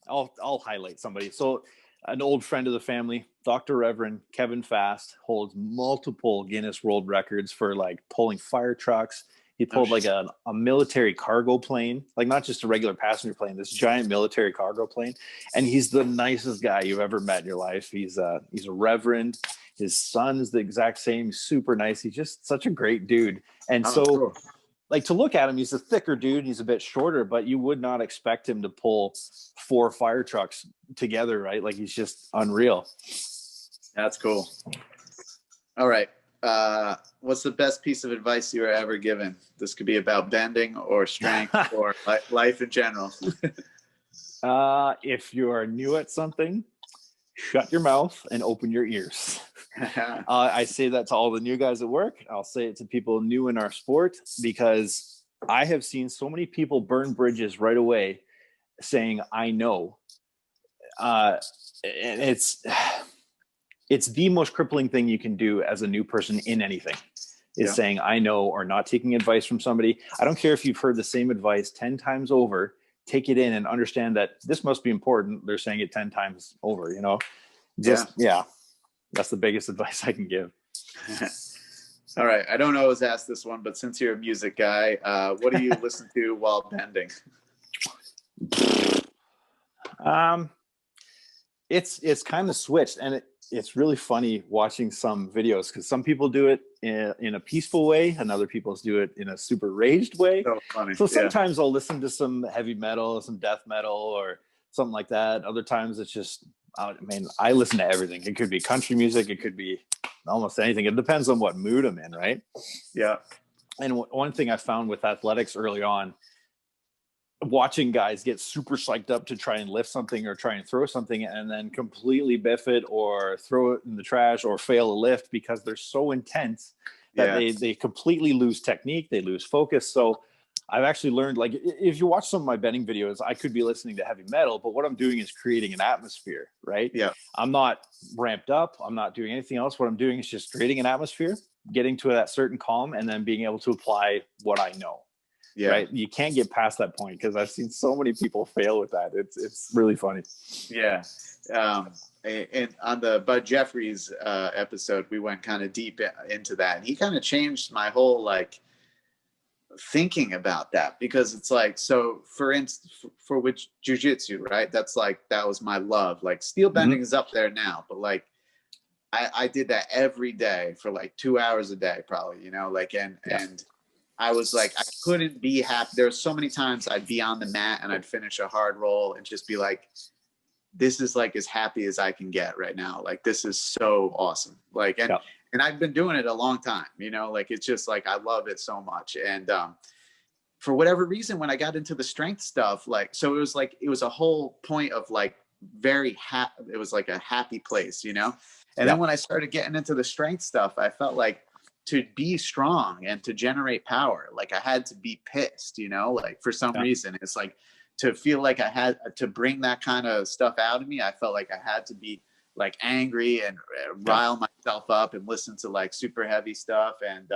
highlight somebody. So an old friend of the family, Dr. Reverend Kevin Fast, holds multiple Guinness World Records for like pulling fire trucks. He pulled like a military cargo plane, like not just a regular passenger plane, this giant military cargo plane. And he's the nicest guy you've ever met in your life. He's a reverend. His son is the exact same, super nice. He's just such a great dude. And cool. Like to look at him, he's a thicker dude. He's a bit shorter, but you would not expect him to pull 4 fire trucks together, right? Like he's just unreal. That's cool. All right. What's the best piece of advice you were ever given? This could be about bending or strength or life in general. If you are new at something, shut your mouth and open your ears. I say that to all the new guys at work. I'll say it to people new in our sport because I have seen so many people burn bridges right away saying, I know. And it's the most crippling thing you can do as a new person in anything is saying, I know, or not taking advice from somebody. I don't care if you've heard the same advice 10 times over, take it in and understand that this must be important. They're saying it 10 times over, you know, that's the biggest advice I can give. All right. I don't always ask this one, but since you're a music guy, what do you listen to while bending? It's kind of switched, and it's really funny watching some videos because some people do it in a peaceful way and other people do it in a super raged way. So funny. So sometimes I'll listen to some heavy metal, some death metal or something like that. Other times it's just, I listen to everything. It could be country music. It could be almost anything. It depends on what mood I'm in, right? Yeah. And one thing I found with athletics early on, watching guys get super psyched up to try and lift something or try and throw something and then completely biff it or throw it in the trash or fail a lift because they're so intense that they completely lose technique, they lose focus. So I've actually learned, like, if you watch some of my bending videos, I could be listening to heavy metal, but what I'm doing is creating an atmosphere, right? Yeah. I'm not ramped up. I'm not doing anything else. What I'm doing is just creating an atmosphere, getting to that certain calm, and then being able to apply what I know. Yeah. Right. You can't get past that point because I've seen so many people fail with that. It's really funny. Yeah. And on the Bud Jeffries episode, we went kind of deep into that, and he kind of changed my whole like thinking about that, because it's like, so for instance, for which jujitsu, right? That's like, that was my love. Like steel bending is up there now, but like I did that every day for like 2 hours a day, probably, you know, like, and I was like, I couldn't be happy. There were so many times I'd be on the mat and I'd finish a hard roll and just be like, this is like as happy as I can get right now. Like, this is so awesome. Like, and I've been doing it a long time, you know, like, it's just like, I love it so much. And for whatever reason, when I got into the strength stuff, like, so it was like, it was a whole point of like very happy. It was like a happy place, you know? And then when I started getting into the strength stuff, I felt like, to be strong and to generate power, like I had to be pissed, you know, like for some reason, it's like to feel like I had to bring that kind of stuff out of me. I felt like I had to be like angry and rile myself up and listen to like super heavy stuff. And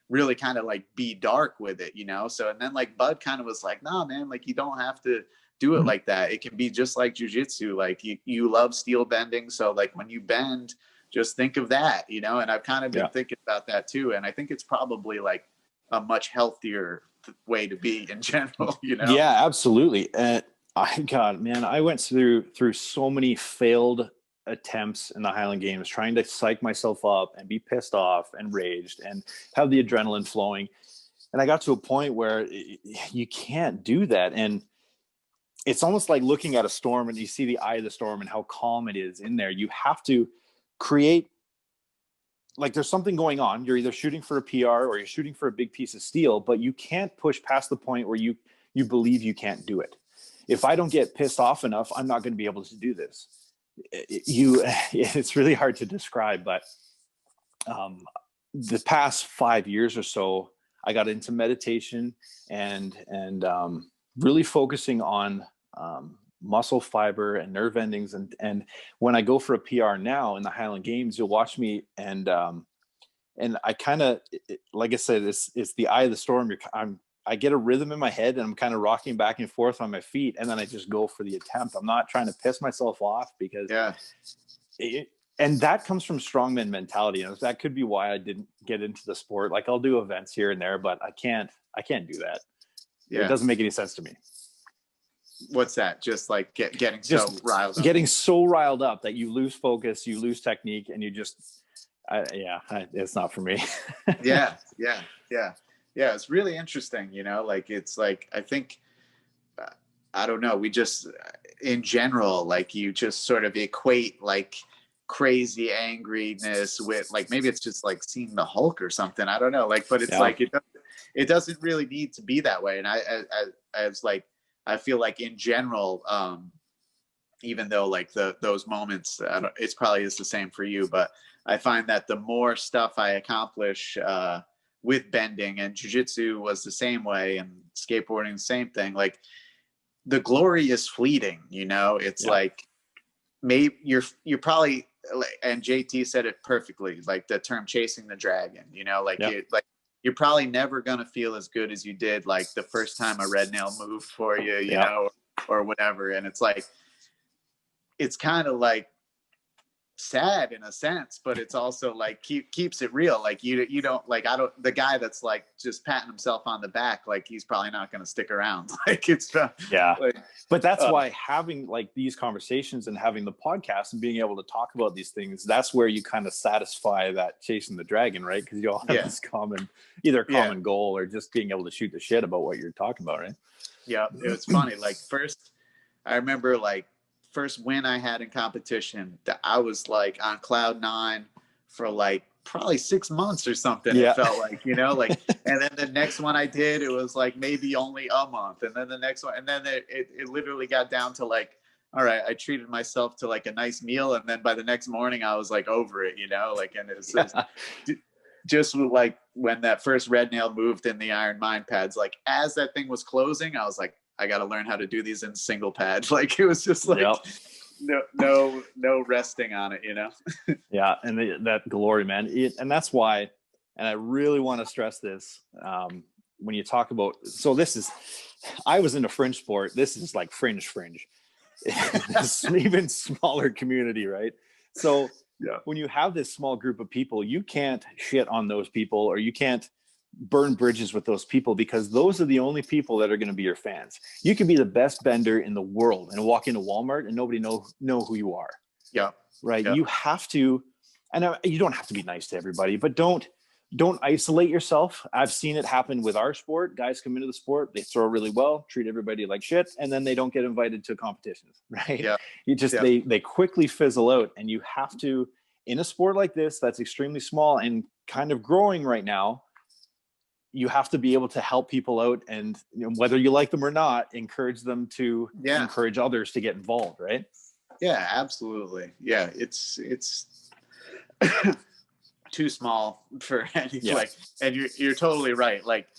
really kind of like be dark with it, you know? So, and then like Bud kind of was like, nah, man, like you don't have to do it like that. It can be just like jujitsu. Like you love steel bending. So like when you bend, just think of that, you know? And I've kind of been thinking about that too. And I think it's probably like a much healthier way to be in general, you know? Yeah, absolutely. And God, man, I went through so many failed attempts in the Highland Games, trying to psych myself up and be pissed off and raged and have the adrenaline flowing. And I got to a point where you can't do that. And it's almost like looking at a storm and you see the eye of the storm and how calm it is in there. You have to create, like there's something going on. You're either shooting for a PR or you're shooting for a big piece of steel, but you can't push past the point where you believe you can't do it. If I don't get pissed off enough, I'm not going to be able to do this. It's really hard to describe, but the past 5 years or so, I got into meditation and really focusing on muscle fiber and nerve endings. And when I go for a PR now in the Highland Games, you'll watch me and I kind of, like I said, it's the eye of the storm. I get a rhythm in my head and I'm kind of rocking back and forth on my feet. And then I just go for the attempt. I'm not trying to piss myself off because, and that comes from strongman mentality. And that could be why I didn't get into the sport. Like I'll do events here and there, but I can't do that. Yeah. It doesn't make any sense to me. What's that? Just like getting so riled up. Getting so riled up that you lose focus, you lose technique, and you just, it's not for me. Yeah. It's really interesting, you know, like, it's like, I think, I don't know. We just, in general, like you just sort of equate like crazy angriness with like, maybe it's just like seeing the Hulk or something. I don't know. Like, but it's like, it doesn't really need to be that way. And I feel like in general, even though like those moments, it's probably is the same for you, but I find that the more stuff I accomplish, with bending, and jiu-jitsu was the same way, and skateboarding the same thing, like the glory is fleeting, you know. It's like maybe you're probably, and JT said it perfectly, like the term chasing the dragon, you know, like you're probably never gonna feel as good as you did like the first time a red nail moved for you, you know, or whatever. And it's like, it's kind of like sad in a sense, but it's also like keeps it real. Like you don't like, the guy that's like just patting himself on the back, like he's probably not going to stick around. Like it's like, but that's why having like these conversations and having the podcast and being able to talk about these things, that's where you kind of satisfy that chasing the dragon, right? Because you all have this common goal, or just being able to shoot the shit about what you're talking about, right? Yeah, it was funny. Like I remember like first win I had in competition, that I was like on cloud 9 for like probably 6 months or something. It felt like, you know, like, and then the next one I did, it was like maybe only a month. And then the next one, and then it literally got down to like, all right, I treated myself to like a nice meal. And then by the next morning I was like over it, you know, like, and it's just like when that first red nail moved in the iron mind pads, like as that thing was closing, I was like, I got to learn how to do these in single pad. Like it was just like no resting on it, you know? Yeah. And that glory, man. And that's why, and I really want to stress this, when you talk about, so I was in a fringe sport. This is like fringe. It's an even smaller community, right? So when you have this small group of people, you can't shit on those people, or you can't burn bridges with those people, because those are the only people that are going to be your fans. You can be the best bender in the world and walk into Walmart and nobody know who you are. Yeah. Right. Yeah. You have to, and you don't have to be nice to everybody, but don't isolate yourself. I've seen it happen with our sport. Guys come into the sport, they throw really well, treat everybody like shit, and then they don't get invited to competitions. Right. Yeah. You just, they quickly fizzle out. And you have to, in a sport like this, that's extremely small and kind of growing right now, you have to be able to help people out, and whether you like them or not, encourage them to encourage others to get involved. Right. Yeah, absolutely. Yeah. It's too small for anything. Like, and you're totally right. Like,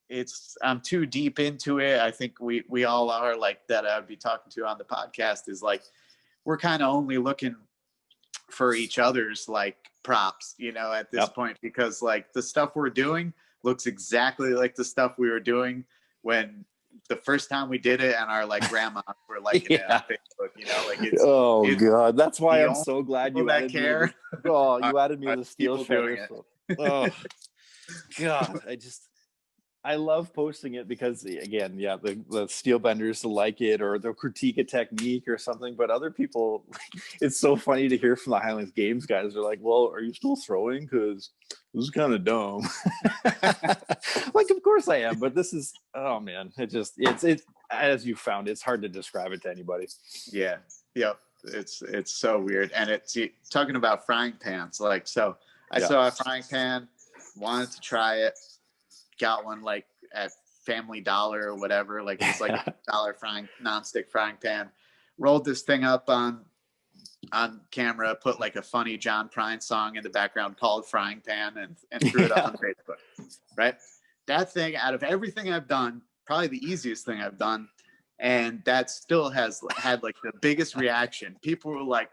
it's I'm too deep into it. I think we all are, like, that I'd be talking to on the podcast, is like, we're kind of only looking for each other's like props, you know, at this point, because like the stuff we're doing looks exactly like the stuff we were doing when the first time we did it, and our like grandmas were liking it on Facebook, you know, like it's God, that's why I'm so glad you that added care. me you added me to the steel shredder. So, oh God, I love posting it because, again, the steel benders like it, or they'll critique a technique or something. But other people, it's so funny to hear from the Highlands Games guys. They're like, "Well, are you still throwing? Because this is kind of dumb." Like, of course I am, but this is, oh man, it's as you found, it's hard to describe it to anybody. Yeah, yep, it's so weird, and it's talking about frying pans. Like, so I saw a frying pan, wanted to try it. Got one like at Family Dollar or whatever. Like, it's like a $1 nonstick frying pan. Rolled this thing up on camera, put like a funny John Prine song in the background called Frying Pan, and threw it up on Facebook. Right? That thing, out of everything I've done, probably the easiest thing I've done, and that still has had like the biggest reaction. People were like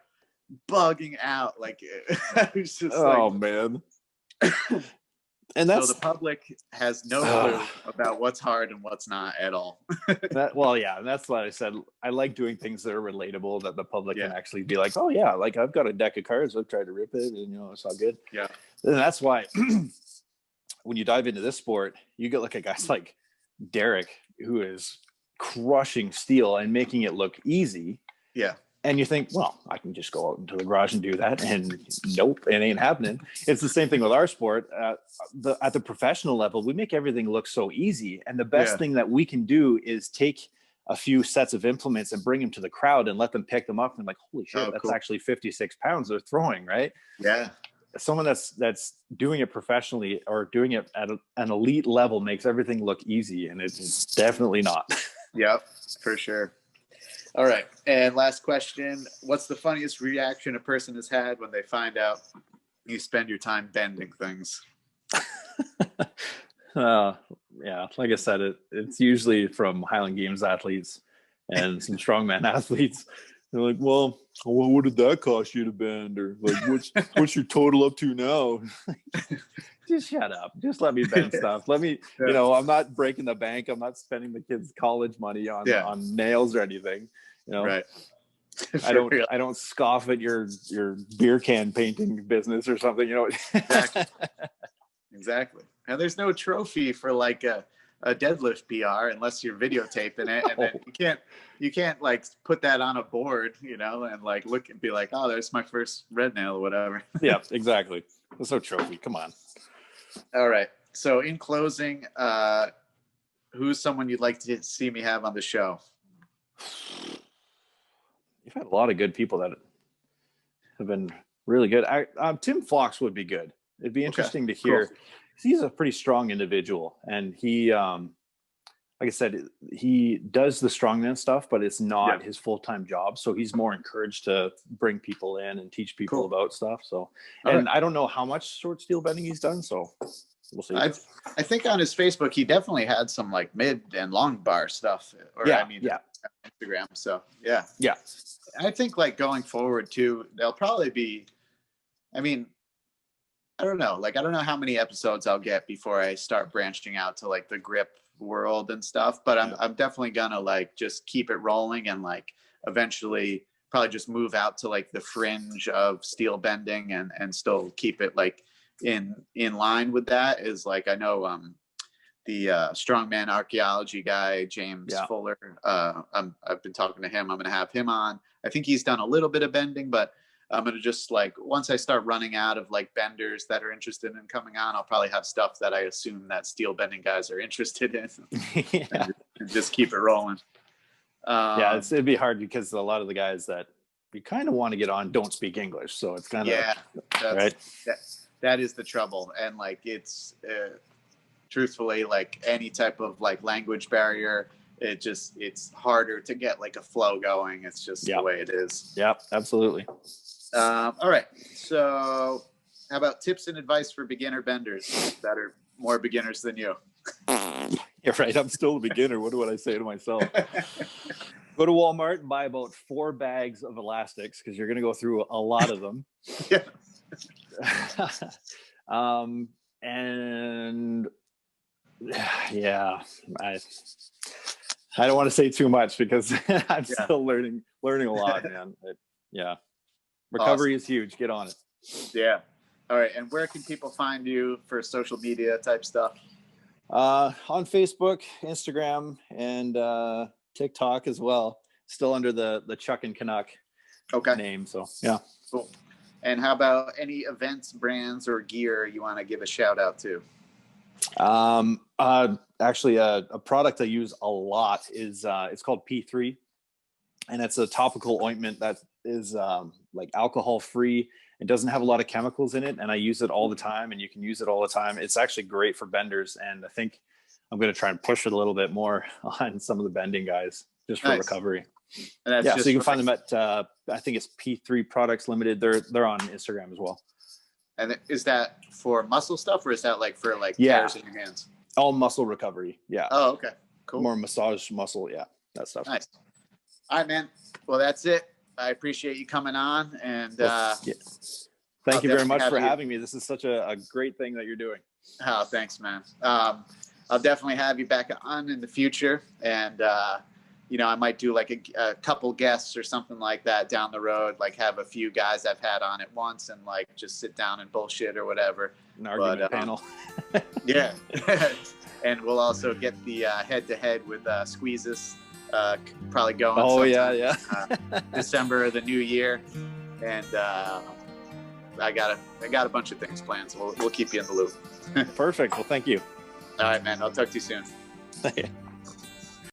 bugging out. Like, it was just man. And so the public has no clue about what's hard and what's not at all. And that's what I said. I like doing things that are relatable, that the public can actually be like, oh yeah, like I've got a deck of cards, I've tried to rip it, and you know, it's all good. Yeah. And that's why when you dive into this sport, you get like a guys like Derek, who is crushing steel and making it look easy. Yeah. And you think, well, I can just go out into the garage and do that. And nope, it ain't happening. It's the same thing with our sport. At the professional level, we make everything look so easy. And the best thing that we can do is take a few sets of implements and bring them to the crowd and let them pick them up. And like, holy shit, that's actually 56 pounds they're throwing, right? Yeah. Someone that's doing it professionally or doing it at an elite level makes everything look easy. And it's definitely not. Yep, for sure. All right. And last question. What's the funniest reaction a person has had when they find out you spend your time bending things? Like I said, it's usually from Highland Games athletes and some strongman athletes. They're like, well, what did that cost you to bend? Or like, what's your total up to now? Just shut up. Just let me bend stuff. Let me, you know, I'm not breaking the bank. I'm not spending the kids' college money on nails or anything. You know, right. I don't scoff at your beer can painting business or something, you know. Exactly. And there's no trophy for like a deadlift PR unless you're videotaping it, and then you can't like put that on a board, you know, and like look and be like, oh, there's my first red nail or whatever. Yeah, exactly. There's no trophy. Come on. All right. So in closing, who's someone you'd like to see me have on the show? You've had a lot of good people that have been really good. Tim Fox would be good. It'd be interesting to hear. Cool. He's a pretty strong individual, and he, like I said, he does the strongman stuff, but it's not his full-time job. So he's more encouraged to bring people in and teach people about stuff. So, and I don't know how much short steel bending he's done. So we'll see. I think on his Facebook, he definitely had some like mid and long bar stuff. Instagram. So yeah. I think like going forward too, there'll probably be, I mean, I don't know how many episodes I'll get before I start branching out to like the grip world and stuff, but I'm definitely gonna like just keep it rolling, and like eventually probably just move out to like the fringe of steel bending and still keep it like in line with that. Is like, I know the strongman archaeology guy, James Fuller, I've been talking to him. I'm gonna have him on. I think he's done a little bit of bending, but I'm going to just like, once I start running out of like benders that are interested in coming on, I'll probably have stuff that I assume that steel bending guys are interested in and just keep it rolling. It'd be hard because a lot of the guys that you kind of want to get on don't speak English. So it's kind of, right. That is the trouble. And like, it's truthfully like any type of like language barrier, it's harder to get like a flow going. It's just the way it is. Yep, absolutely. All right. So how about tips and advice for beginner benders that are more beginners than you? Yeah, right. I'm still a beginner. What do I say to myself? Go to Walmart and buy about 4 bags of elastics because you're going to go through a lot of them. Yeah. And yeah, I don't want to say too much because I'm still learning a lot, man. Yeah. Recovery is huge. Get on it. Yeah. All right. And where can people find you for social media type stuff? On Facebook, Instagram, and TikTok as well. Still under the Chuck and Canuck name. So yeah. Cool. And how about any events, brands, or gear you want to give a shout out to? Actually, a product I use a lot is it's called P3, and it's a topical ointment that is like alcohol free. It doesn't have a lot of chemicals in it, and I use it all the time, and you can use it all the time. It's actually great for benders, and I think I'm going to try and push it a little bit more on some of the bending guys just for recovery. And that's so you can find them at I think it's P3 Products Limited. They're on Instagram as well. And is that for muscle stuff, or is that like for like tears in your hands? All muscle recovery. Yeah. Oh, okay. Cool. More massage muscle. Yeah. That stuff. Nice. All right, man. Well, that's it. I appreciate you coming on, and thank you very much for having me. This is such a great thing that you're doing. Oh, thanks, man. I'll definitely have you back on in the future, and I might do like a couple guests or something like that down the road, like have a few guys I've had on at once and like just sit down and bullshit or whatever. An argument panel. Yeah. And we'll also get the head-to-head with Squeezes probably going. Oh, yeah. December of the new year. And I got a bunch of things planned, so we'll keep you in the loop. Perfect. Well, thank you. All right, man. I'll talk to you soon.